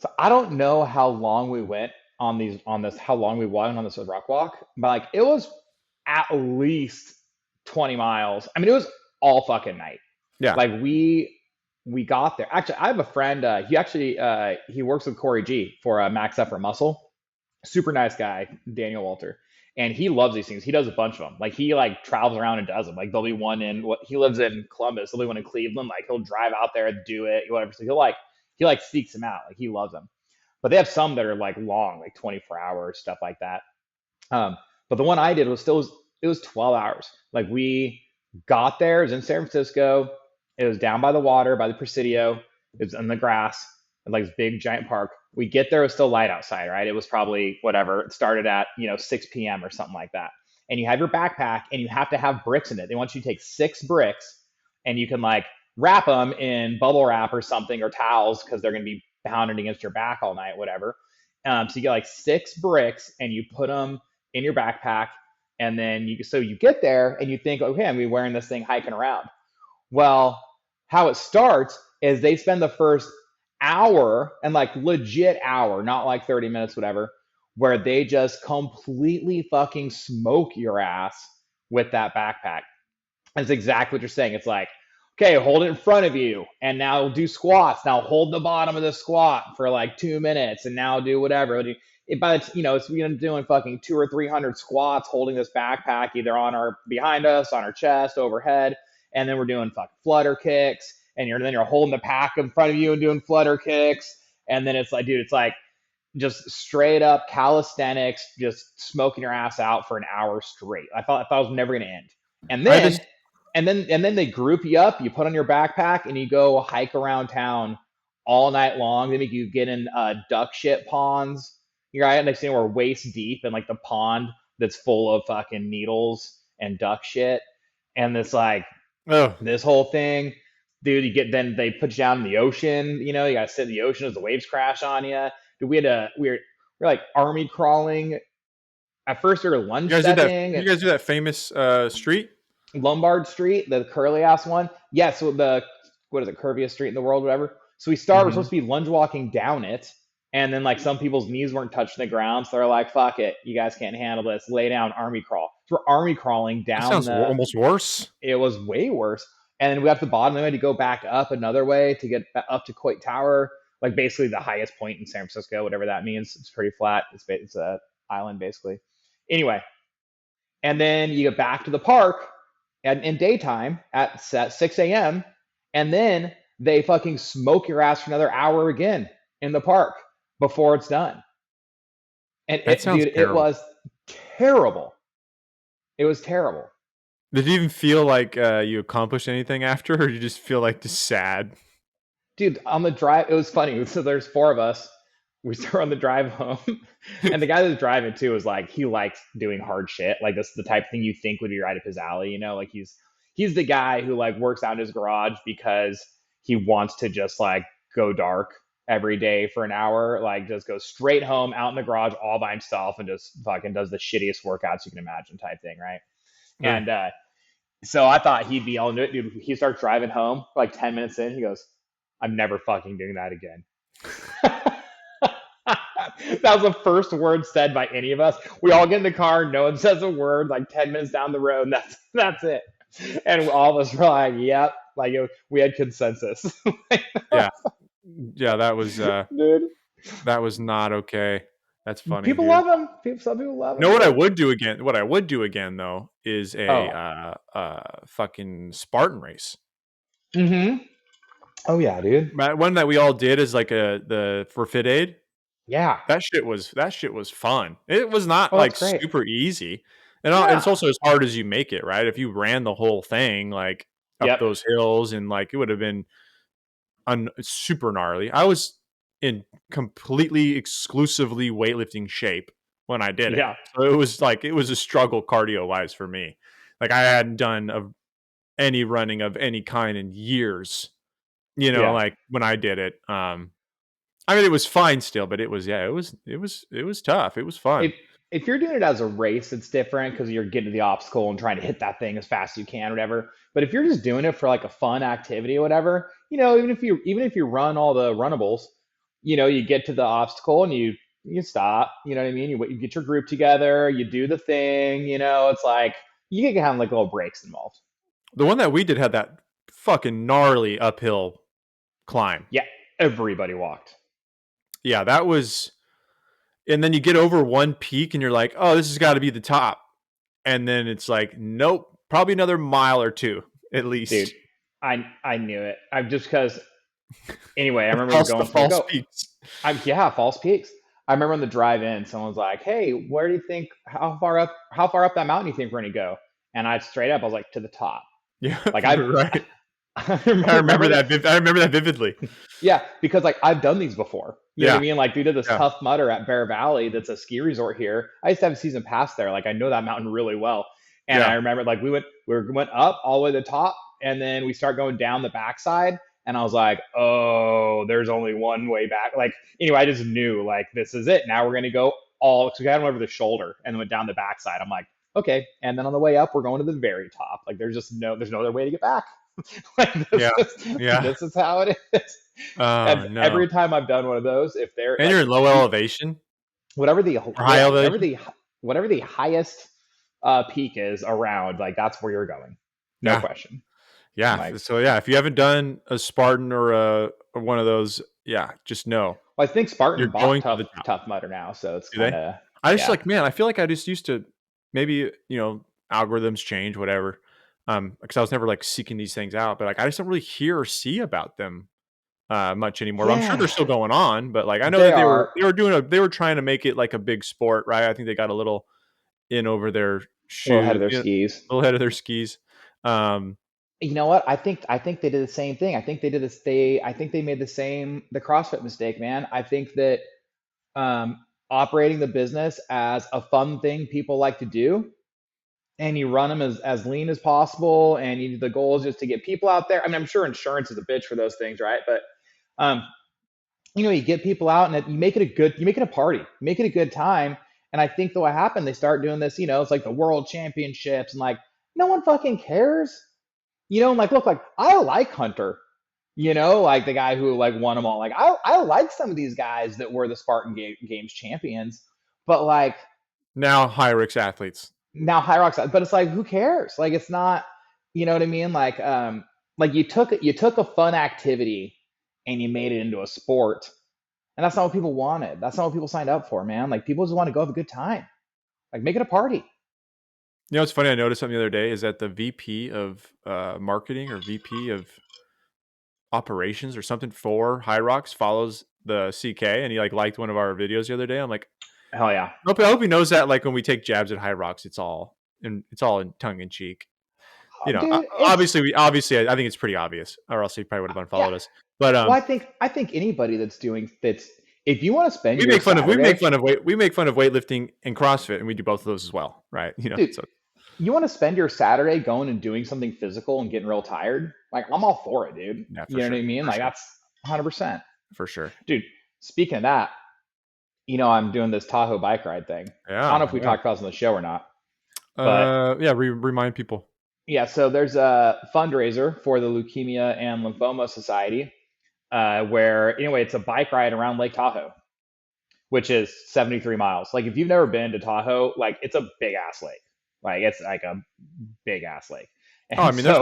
So I don't know how long we went how long we went on this rock walk, but like it was at least 20 miles. I mean, it was all fucking night. Yeah. Like we got there. Actually, I have a friend. He works with Corey G for Max Effort Muscle. Super nice guy, Daniel Walter, and he loves these things. He does a bunch of them. Like he like travels around and does them. Like there'll be one in what he lives in Columbus. There'll be one in Cleveland. Like he'll drive out there and do it, whatever. So he like seeks them out. Like he loves them. But they have some that are like long, like 24 hours, stuff like that. Um, but the one I did it was 12 hours. Like we got there, it was in San Francisco. It was down by the water, by the Presidio. It was in the grass, in like this big giant park. We get there, it was still light outside, right? It was probably whatever. It started at 6 p.m. or something like that. And you have your backpack, and you have to have bricks in it. They want you to take 6 bricks, and you can like wrap them in bubble wrap or something or towels because they're going to be pounded against your back all night, whatever. So you get like 6 bricks, and you put them in your backpack, and then you get there and you think, okay, I'm gonna be wearing this thing hiking around. Well, how it starts is they spend the first hour and like legit hour, not like 30 minutes, whatever, where they just completely fucking smoke your ass with that backpack. That's exactly what you're saying. It's like, okay, hold it in front of you, and now do squats. Now hold the bottom of the squat for like 2 minutes, and now do whatever. It's doing fucking 200 or 300 squats, holding this backpack either on our behind us, on our chest, overhead, and then we're doing fucking flutter kicks, and then you're holding the pack in front of you and doing flutter kicks, and then it's like, dude, it's like just straight up calisthenics, just smoking your ass out for an hour straight. I thought it was never gonna end. And I had this. then and then they group you up, you put on your backpack and you go hike around town all night long. They make you get in duck shit ponds. You're right next thing we're waist deep in like the pond that's full of fucking needles and duck shit. And it's like Oh, this whole thing, dude, then they put you down in the ocean, you gotta sit in the ocean as the waves crash on you. Dude, we were like army crawling. At first we were you lunge guys did that. stepping You and guys do that famous street. Lombard Street, the curly ass one. Yeah, so the what is it, curviest street in the world, whatever. So we're Hmm. supposed to be lunge walking down it, and then like some people's knees weren't touching the ground, so they're like, "Fuck it, you guys can't handle this. Lay down, army crawl." So we're army crawling That down sounds the. almost worse. It was way worse, and then we got to the bottom. Then we had to go back up another way to get up to Coit Tower, like basically the highest point in San Francisco, whatever that means. It's pretty flat. It's a island basically. Anyway, and then you get back to the park in daytime at 6 a.m. And then they fucking smoke your ass for another hour again in the park before it's done. And That sounds it terrible. was terrible. It was terrible. Did you even feel like you accomplished anything after, or did you just feel like just sad? Dude, on the drive, it was funny. So there's four of us. We start on the drive home, and the guy that's driving too is like he likes doing hard shit. Like this is the type of thing you think would be right up his alley. Like he's the guy who like works out in his garage because he wants to just like go dark every day for an hour. Like just goes straight home out in the garage all by himself and just fucking does the shittiest workouts you can imagine type thing, right? Uh, And so I thought he'd be all into it, dude. He starts driving home like 10 minutes in. He goes, "I'm never fucking doing that again." That was the first word said by any of us. We all get in the car. No one says a word. Like 10 minutes down the road. And that's it. And all of us were like, "Yep." Like we had consensus, Yeah. Yeah, dude. that was not okay. That's funny, People dude. love him. Some people love You know him, what I dude. would do again? What I would do again though is a Oh. fucking Spartan race. Mm-hmm. Oh yeah, dude. One that we all did is like the for Fit Aid. Yeah. That shit was fun. It was not Oh, that's like great. super easy, and it's Yeah. also as hard as you make it, right? If you ran the whole thing like up Yep. those hills and like it would have been super gnarly. I was in completely exclusively weightlifting shape when I did it, Yeah. so it was a struggle cardio wise for me. Like I hadn't done any running of any kind in years. Yeah. Like when I did it. I mean, it was fine still, but it was yeah, it was tough. It was fun. if if you're doing it as a race, it's different because you're getting to the obstacle and trying to hit that thing as fast as you can, whatever. But if you're just doing it for like a fun activity or whatever, even if you run all the runnables, you get to the obstacle and you stop. You know what I mean? You get your group together, you do the thing. It's like you can have like little breaks involved. The one that we did had that fucking gnarly uphill climb. Yeah, everybody walked. Yeah, that was. And then you get over one peak and you're like, oh, this has got to be the top. And then it's like, nope, probably another mile or two at Dude, least. I knew it. I'm just because anyway, I remember The going for false go. peaks. Yeah, false peaks. I remember on the drive in, someone's like, "Hey, where do you think? How far up that mountain do you think we're gonna go?" And I straight up, I was like, "To the top." Yeah, Like right. I I remember remember that. that. I remember that vividly. Yeah, because like I've done these before. You know what I Yeah, mean? Like we did this yeah, Tough Mudder at Bear Valley. That's a ski resort here. I used to have a season pass there. Like I know that mountain really well. And I yeah. remember like we went up all the way to the top, and then we start going down the backside. And I was like, oh, there's only one way back. Like anyway, I just knew like this is it. Now we're gonna go all because we had one over the shoulder and then went down the backside. I'm like, okay. And then on the way up, we're going to the very top. Like there's no other way to get back. Like Yeah, this is yeah. this is how it is. Oh And no. every time I've done one of those, if they're And like you're in low elevation whatever the or high yeah elevation. whatever the highest peak is around, like that's where you're going, no Yeah, question. I'm yeah. like, So yeah, if you haven't done a Spartan or one of those, yeah, just know well, I think you're Spartan bought going to tough the top. tough mudder now, so it's Do kind they? of I just yeah like, man, I feel like I just used to maybe, algorithms change, whatever. Because I was never like seeking these things out, but like I just don't really hear or see about them much anymore. But I'm sure they're yeah still going on, but like I know they that they were are they were trying to make it like a big sport, right? I think they got a little in over their a little ahead of shoes, their skis. a little ahead of their skis. Um, You know what? I think they did the same thing. I think they made the CrossFit mistake, man. I think that operating the business as a fun thing people like to do, and you run them as lean as possible, and the goal is just to get people out there. I mean, I'm sure insurance is a bitch for those things, right? But um, you get people out, and you make it a party, you make it a good time. And I think that what happened, they start doing this. It's like the world championships, and like no one fucking cares. And like look, like I like Hunter. Like the guy who like won them all. Like I like some of these guys that were the Spartan Games champions, but like Now high risk athletes. now High Rocks, but it's like who cares? Like it's not, you know what I mean? Like you took a fun activity and you made it into a sport, and that's not what people wanted. That's not what people signed up for, man. Like people just want to go have a good time. Like make it a party. It's funny. I noticed something the other day is that the VP of marketing or VP of operations or something for High Rocks follows the CK, and he like liked one of our videos the other day. I'm like, Hell yeah. I hope he knows that like when we take jabs at High Rocks, it's all in tongue in cheek. Dude, Obviously, I think it's pretty obvious, or else he probably would have yeah. unfollowed us. But Well, I think anybody that's if you want to spend we your make fun of Saturday, weightlifting and CrossFit, and we do both of those as well, right? dude, So you want to spend your Saturday going and doing something physical and getting real tired, like I'm all for it, dude. yeah, You know what I mean? for Like sure, that's 100%. for sure. Dude, speaking of that, I'm doing this Tahoe bike ride thing. I don't know Yeah, if we yeah, talked about this on the show or not, but yeah. Remind people. yeah, so there's a fundraiser for the Leukemia and Lymphoma Society, where anyway, it's a bike ride around Lake Tahoe, which is 73 miles. Like if you've never been to Tahoe, like it's a big ass lake. Like it's like a big ass lake. Oh, I And mean, there's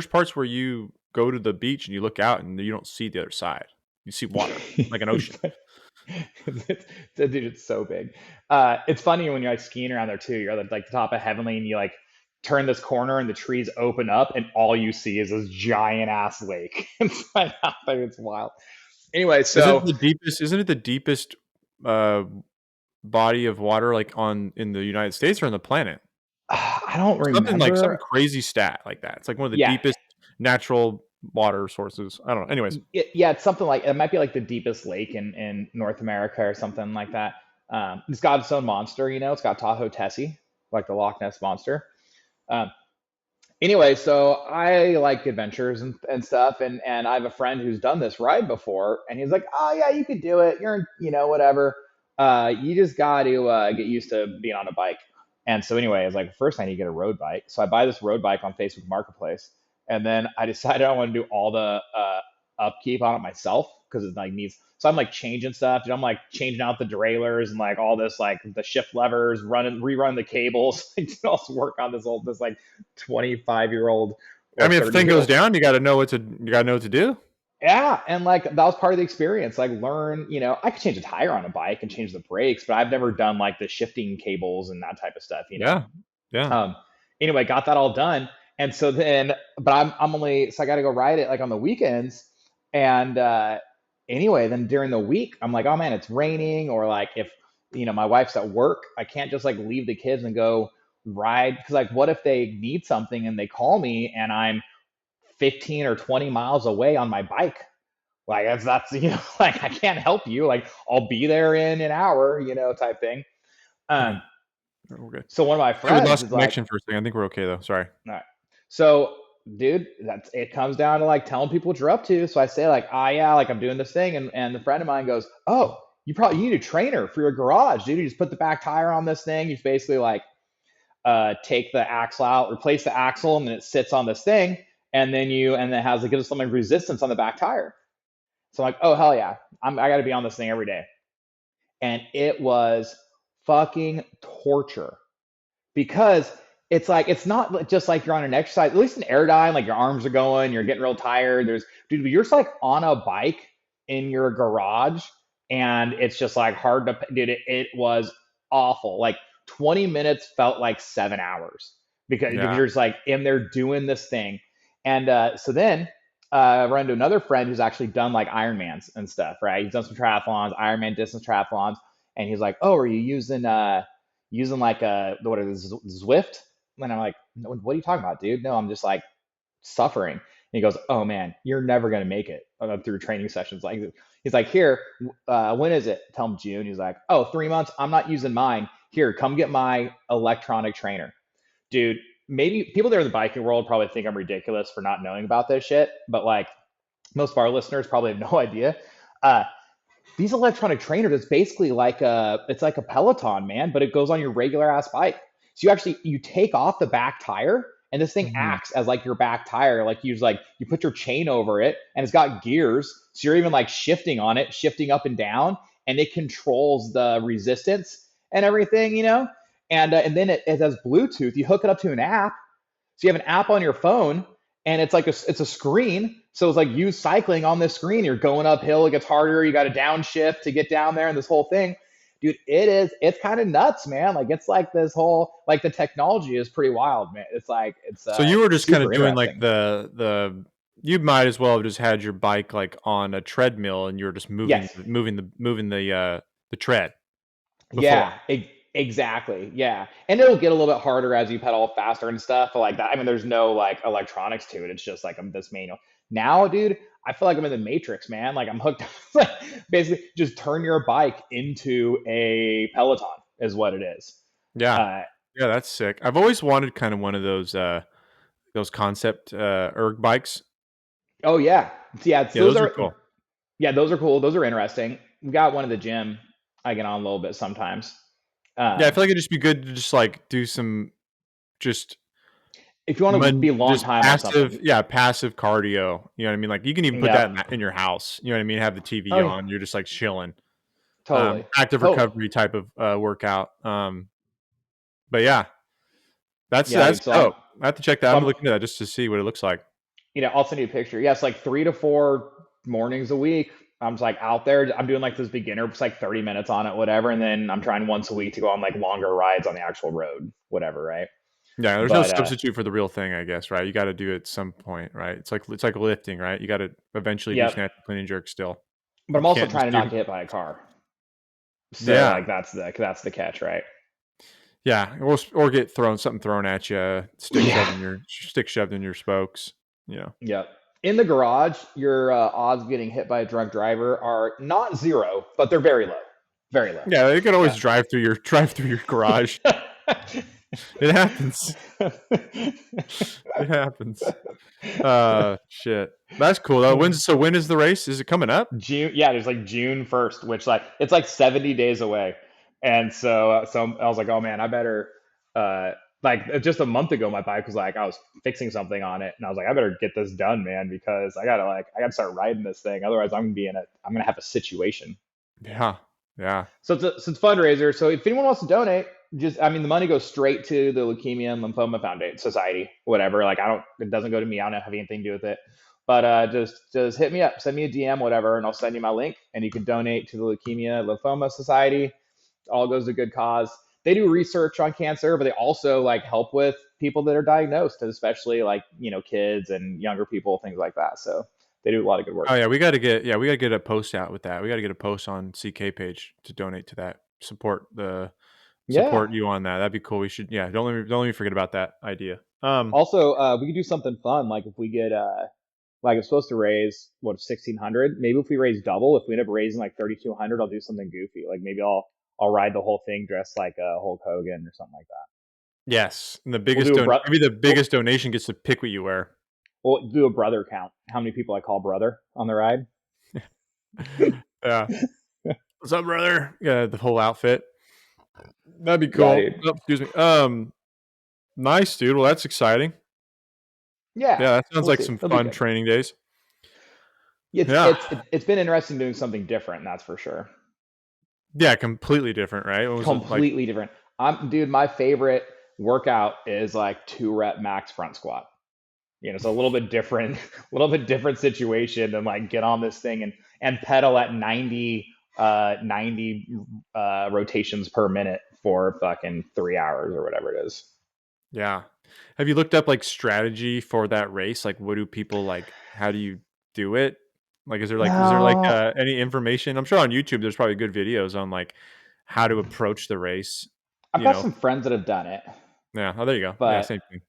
so, parts where you go to the beach and you look out and you don't see the other side. You see water, like an ocean. dude, it's so big. It's funny when you're like skiing around there too. You're at like the top of Heavenly, and you like turn this corner, and the trees open up, and all you see is this giant ass lake. It's like, it's wild. Anyway, so Isn't it the deepest uh, body of water like on in the United States or on the planet? I don't Something like some remember. crazy stat like that. It's like one of the Yeah, deepest natural water sources. I don't know. Anyways, yeah, it's something like it might be like the deepest lake in North America or something like that. It's got its own monster, you know. It's got Tahoe Tessie, like the Loch Ness monster. Um, anyway, so I like adventures and stuff, and I have a friend who's done this ride before, and he's like, "Oh yeah, you could do it. You're, whatever. You just got to get used to being on a bike." And so anyway, I was like, first I need to get a road bike. So I buy this road bike on Facebook Marketplace, and then I decided I want to do all the upkeep on it myself because it like needs. So I'm like changing stuff, and I'm like changing out the derailleurs and like all this like the shift levers, rerun the cables, like do all this work on this like 25-year-old I or mean, if the thing goes 30-year-old. down, you gotta know what to do. Yeah, and like that was part of the experience. Like learn, I could change a tire on a bike and change the brakes, but I've never done like the shifting cables and that type of stuff. Yeah, yeah. Um, anyway, got that all done, and so then, but I'm only so I got to go ride it like on the weekends, and anyway, then during the week, I'm like, oh man, it's raining, or like if my wife's at work, I can't just like leave the kids and go ride because like what if they need something and they call me and I'm 15 or 20 miles away on my bike? Like that's like I can't help you. Like I'll be there in an hour, type thing. Okay, Um, we're good. so one of my Yeah, we friends lost is like, connection for a second. I think we're okay though. Sorry. all right. So, dude, that's it comes down to like telling people what you're up to. So I say like, ah, yeah, like I'm doing this thing, and the friend of mine goes, oh, you need a trainer for your garage, dude. You just put the back tire on this thing. You just basically like take the axle out, replace the axle, and then it sits on this thing, and then it has it gives some resistance on the back tire. So I'm like, oh hell yeah, I got to be on this thing every day, and it was fucking torture because it's like it's not just like you're on an exercise. At least in airdyne, like your arms are going, you're getting real tired. Dude, you're just like on a bike in your garage, and it's just like hard to. Dude, it was awful. Like 20 minutes felt like 7 hours because Yeah. you're just like in there doing this thing, and so then. I run into another friend who's actually done like Ironmans and stuff, right? He's done some triathlons, Ironman distance triathlons, and he's like, "Oh, are you using like what is it, Zwift?" And I'm like, "No, what are you talking about, dude? No, I'm just like suffering." And he goes, "Oh man, you're never gonna make it through training sessions." Like he's like, "Here, when is it?" Tell him June. He's like, "Oh, 3 months. I'm not using mine. Here, come get my electronic trainer, dude." Maybe people there in the biking world probably think I'm ridiculous for not knowing about this shit, but like most of our listeners probably have no idea. Uh, these electronic trainers, it's basically like a Peloton, man, but it goes on your regular ass bike. So you take off the back tire, and this thing Mhm. acts as like your back tire. You put your chain over it, and it's got gears, so you're even like shifting on it, shifting up and down, and it controls the resistance and everything. And then it has Bluetooth. You hook it up to an app, so you have an app on your phone, and it's a screen. So it's like you cycling on this screen. You're going uphill, it gets harder. You got to downshift to get down there, and this whole thing, dude. It's kind of nuts, man. Like it's like this whole like the technology is pretty wild, man. It's like So you were just kind of super doing like interesting. the you might as well have just had your bike like on a treadmill and you were just Yes, the tread before. yeah, exactly. Yeah. And it'll get a little bit harder as you pedal faster and stuff like that. I mean, there's no like electronics to it. It's just like I'm this manual. Now, dude, I feel like I'm in the Matrix, man. Like I'm hooked. Like basically, just turn your bike into a Peloton is what it is. Yeah. Uh, Yeah, that's sick. I've always wanted kind of one of those concept erg bikes. oh yeah, yeah. Yeah, those are cool. Those are cool. Those are interesting. We got one at the gym. I get on a little bit sometimes. Yeah, I Um, feel like it'd just be good to just like do some just if you want to be a long just time on passive, something, yeah, passive cardio. You know what I mean? Like you can even put that yep. in your house. You know what I mean? Have the Oh TV yeah, on. You're just like chilling. totally, Active totally. recovery type of workout. But yeah, Yeah, that's dude. So dope. I have to check that. So I'm looking at that just to see what it looks like. I'll send you a picture. Yeah, it's like 3 to 4 mornings a week. I'm just like out there. I'm doing like this beginner, it's like 30 minutes on it, whatever. And then I'm trying once a week to go on like longer rides on the actual road, whatever, right? Yeah, there's no But substitute for the real thing, I guess, right? You got to do it at some point, right? It's like lifting, right? You got to eventually do yep. snatch, clean, and jerk. Still, But you I'm also can't trying just to do. not get hit by a car. So Yeah, like that's the catch, right? yeah, or get something thrown at you, Yeah. stick shoved in your spokes. You know. Yep. In the garage, your odds of getting hit by a drunk driver are not zero, but they're very low. Very low. Yeah, you could always Yeah. drive through your garage. It happens. It happens. Shit. That's cool though. When is the race? Is it coming up? June, yeah, there's like June 1st, which like it's like 70 days away. And so I was like, oh man, I better like just a month ago my bike was like I was fixing something on it and I was like, I better get this done, man, because I gotta start riding this thing. Otherwise I'm gonna have a situation. Yeah. Yeah. So it's a fundraiser. So if anyone wants to donate, just I mean the money goes straight to the Leukemia and Lymphoma Foundation Society, whatever. Like it doesn't go to me. I don't have anything to do with it. But just hit me up, send me a DM, whatever, and I'll send you my link, and you can donate to the Leukemia Lymphoma Society. It all goes to good cause. They do research on cancer, but they also like help with people that are diagnosed, especially like kids and younger people, things like that. So they do a lot of good work. Oh yeah, we gotta get a post out with that. We gotta get a post on CK page to donate to that. Yeah. Support you on that. That'd be cool. We should don't let me forget about that idea. Also, we could do something fun, like if we get like it's supposed to raise what 1,600. Maybe if we raise double, if we end up raising like 3,200, I'll do something goofy. Like maybe I'll ride the whole thing dressed like Hulk Hogan or something like that. Yes. And We'll do a maybe the we'll, biggest donation gets to pick what you wear. we'll do a brother count. How many people I call brother on the ride? Yeah. What's up, brother? Yeah, the whole outfit. That'd be Yeah, cool. dude. Oh, excuse me. Nice, dude. Well, that's exciting. Yeah, Yeah, that sounds we'll like see. some It'll be fun good. training days. It's Yeah. it's it's been interesting doing something different. That's for sure. Yeah, completely different, right? What was it like? Completely different. Dude, my favorite workout is like 2 rep max front squat. It's a little bit different, a little bit different situation than like get on this thing and pedal at 90 rotations per minute for fucking 3 hours or whatever it is. Yeah. Have you looked up like strategy for that race? Like, what do people like? How do you do it? Like, is there No, any information? I'm sure on YouTube there's probably good videos on like how to approach the race. I've You got know? some friends that have done it, Yeah. Oh, there you go. Yeah, but same thing.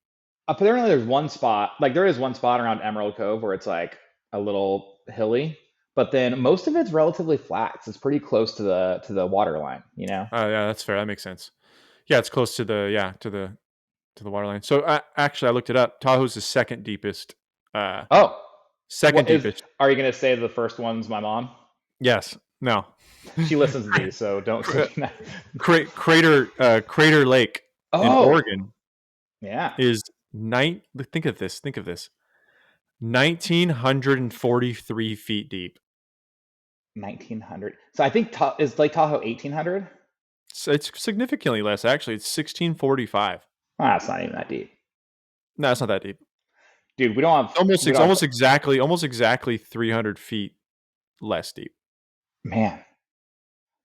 apparently there's one spot, like there is one spot around Emerald Cove where it's like a little hilly, but then most of it's relatively flat. So it's pretty close to the water line, you know? Oh, yeah, that's fair. That makes sense. Yeah, it's close to the water line. So actually, I looked it up. Tahoe's the uh, Oh, second deepest. are you gonna say the first one's my mom? Yes. No. She listens to these, so don't. So Crater Lake in Oh, Oregon yeah, is think of this. Think of this. 1,943 feet deep. 1,900. So I think is Lake Tahoe 1,800. So it's significantly less, actually. It's 1645. Ah, it's not even that deep, No, it's not that deep. dude. We don't have. We It's don't have. almost exactly 300 feet less deep. Man,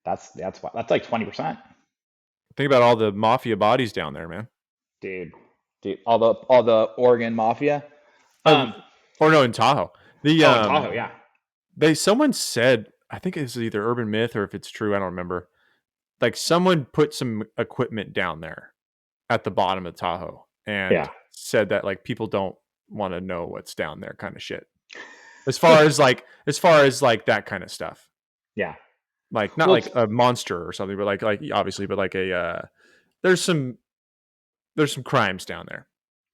that's like 20%, Think about all the mafia bodies down there, man. dude. Dude, all the Oregon mafia. Uh, Um. or no, in Tahoe. The Oh, in Tahoe, yeah. someone said, I think it's either urban myth or if it's true, I don't remember. Like someone put some equipment down there at the bottom of Tahoe and Yeah. said that like people don't want to know what's down there kind of shit. As far as like that kind of stuff. Yeah. Like not Well, like a monster or something, but like obviously, but like there's some there's some crimes down there.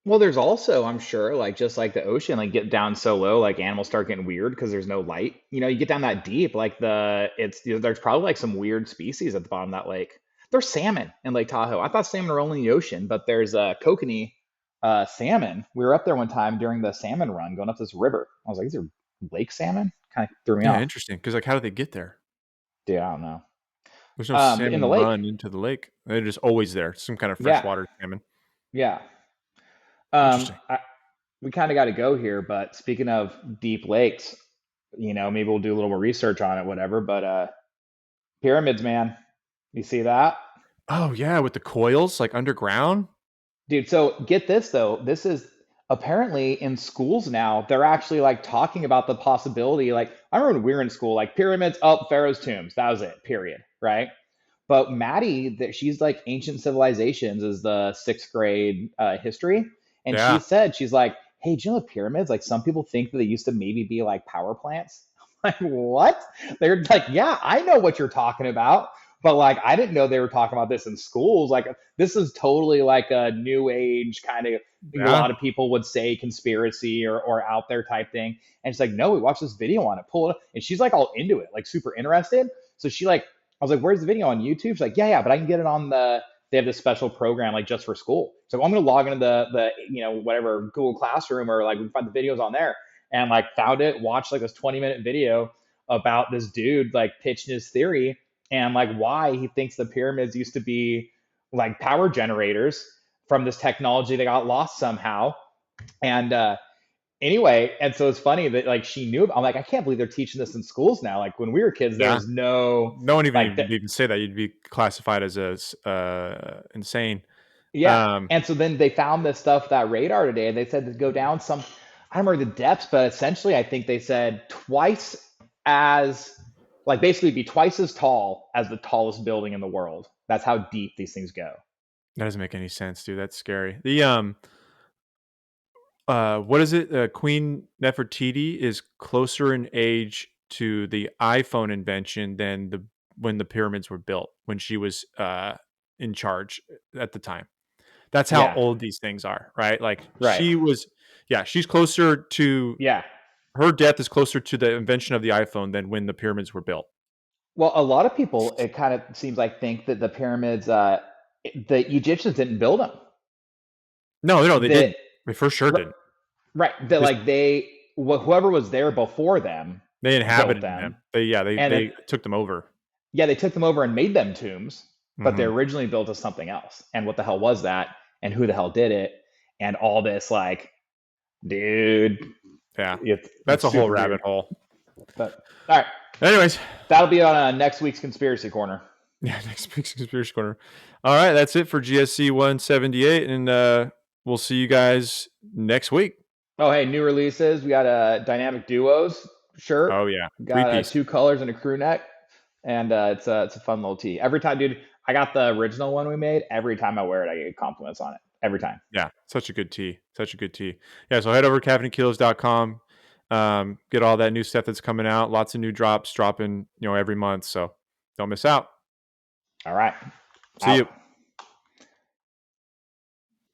there's also, I'm sure, like just like the ocean, like get down so low, like animals start getting weird because there's no light. You get down that deep, like there's probably like some weird species at the bottom of that lake. There's salmon in Lake Tahoe. I thought salmon were only in the ocean, but there's kokanee salmon. We were up there one time during the salmon run, going up this river. I was like, these are lake salmon. Kind of threw me Yeah, off. interesting. Because like, how do they get there? Dude, I don't know. There's no In the salmon lake, run into the lake. They're just always there. Some kind of yeah, freshwater salmon. yeah. Interesting. We kind of got to go here, but speaking of deep lakes, maybe we'll do a little more research on it, whatever. But pyramids, man, you see that? Oh yeah, with the coils like underground. Dude, so get this though. This is apparently in schools now. They're actually like talking about the possibility. Like I remember when we were in school, like pyramids, up Pharaoh's tombs. That was it. Period. Right. But Maddie, that she's like ancient civilizations is the sixth grade history, and she Yeah, said she's like, hey, do you know the pyramids? Like some people think that they used to maybe be like power plants. Like what? They're like, yeah, I know what you're talking about, but like I didn't know they were talking about this in schools. Like this is totally like a new age kind of. A yeah. lot of people would say conspiracy or out there type thing, and she's like, no, we watched this video on it, pull it up, and she's like all into it, like super interested. So she like I was like, where's the video on YouTube? She's like, yeah, but I can get it on they have this special program like just for school. So I'm going to log into the whatever Google Classroom or like we can find the videos on there and like found it, watched like this 20-minute video about this dude like pitching his theory and like why he thinks the pyramids used to be like power generators from this technology that got lost somehow. And anyway, and so it's funny that like she knew. I'm like, I can't believe they're teaching this in schools now. Like when we were kids, there Yeah. was no No one like would even say that. You'd be classified as insane. yeah. And so then they found this stuff that radar today. They said to go down some. I don't remember the depths, but essentially, I think they said twice as like basically be twice as tall as the tallest building in the world. That's how deep these things go. That doesn't make any sense, dude. That's scary. The what is it? Queen Nefertiti is closer in age to the iPhone invention than the when the pyramids were built, when she was in charge at the time. That's how Yeah. old these things are, right? Like Right. she was, yeah, she's closer to Yeah. her death is closer to the invention of the iPhone than when the pyramids were built. Well, a lot of people, it kind of seems like think that the pyramids, the Egyptians didn't build them. No, no, they That didn't. They for sure didn't. right, that Just like whoever was there before them they built inhabited them. them, and then They took them over. yeah, they took them over and made them tombs, but they Hmm. originally built as something else. And what the hell was that? And who the hell did it? And all this like, dude, Yeah, that's it's a whole super rabbit weird. hole. But all right, Anyways, that'll be on next week's conspiracy corner. yeah, next week's conspiracy corner. All right, that's it for GSC 178, and we'll see you guys next week. Oh, hey, new releases. We got a dynamic duos shirt. Oh yeah, three Got piece. two colors and a crew neck, and it's a fun little tee. Every time, dude, I got the original one we made. Every time I wear it, I get compliments on it. Every time. Yeah, such a good tee. Such a good tee. Yeah, so head over to caffeinekilos.com. Get all that new stuff that's coming out. Lots of new drops dropping, every month. So don't miss out. All right, See you. out.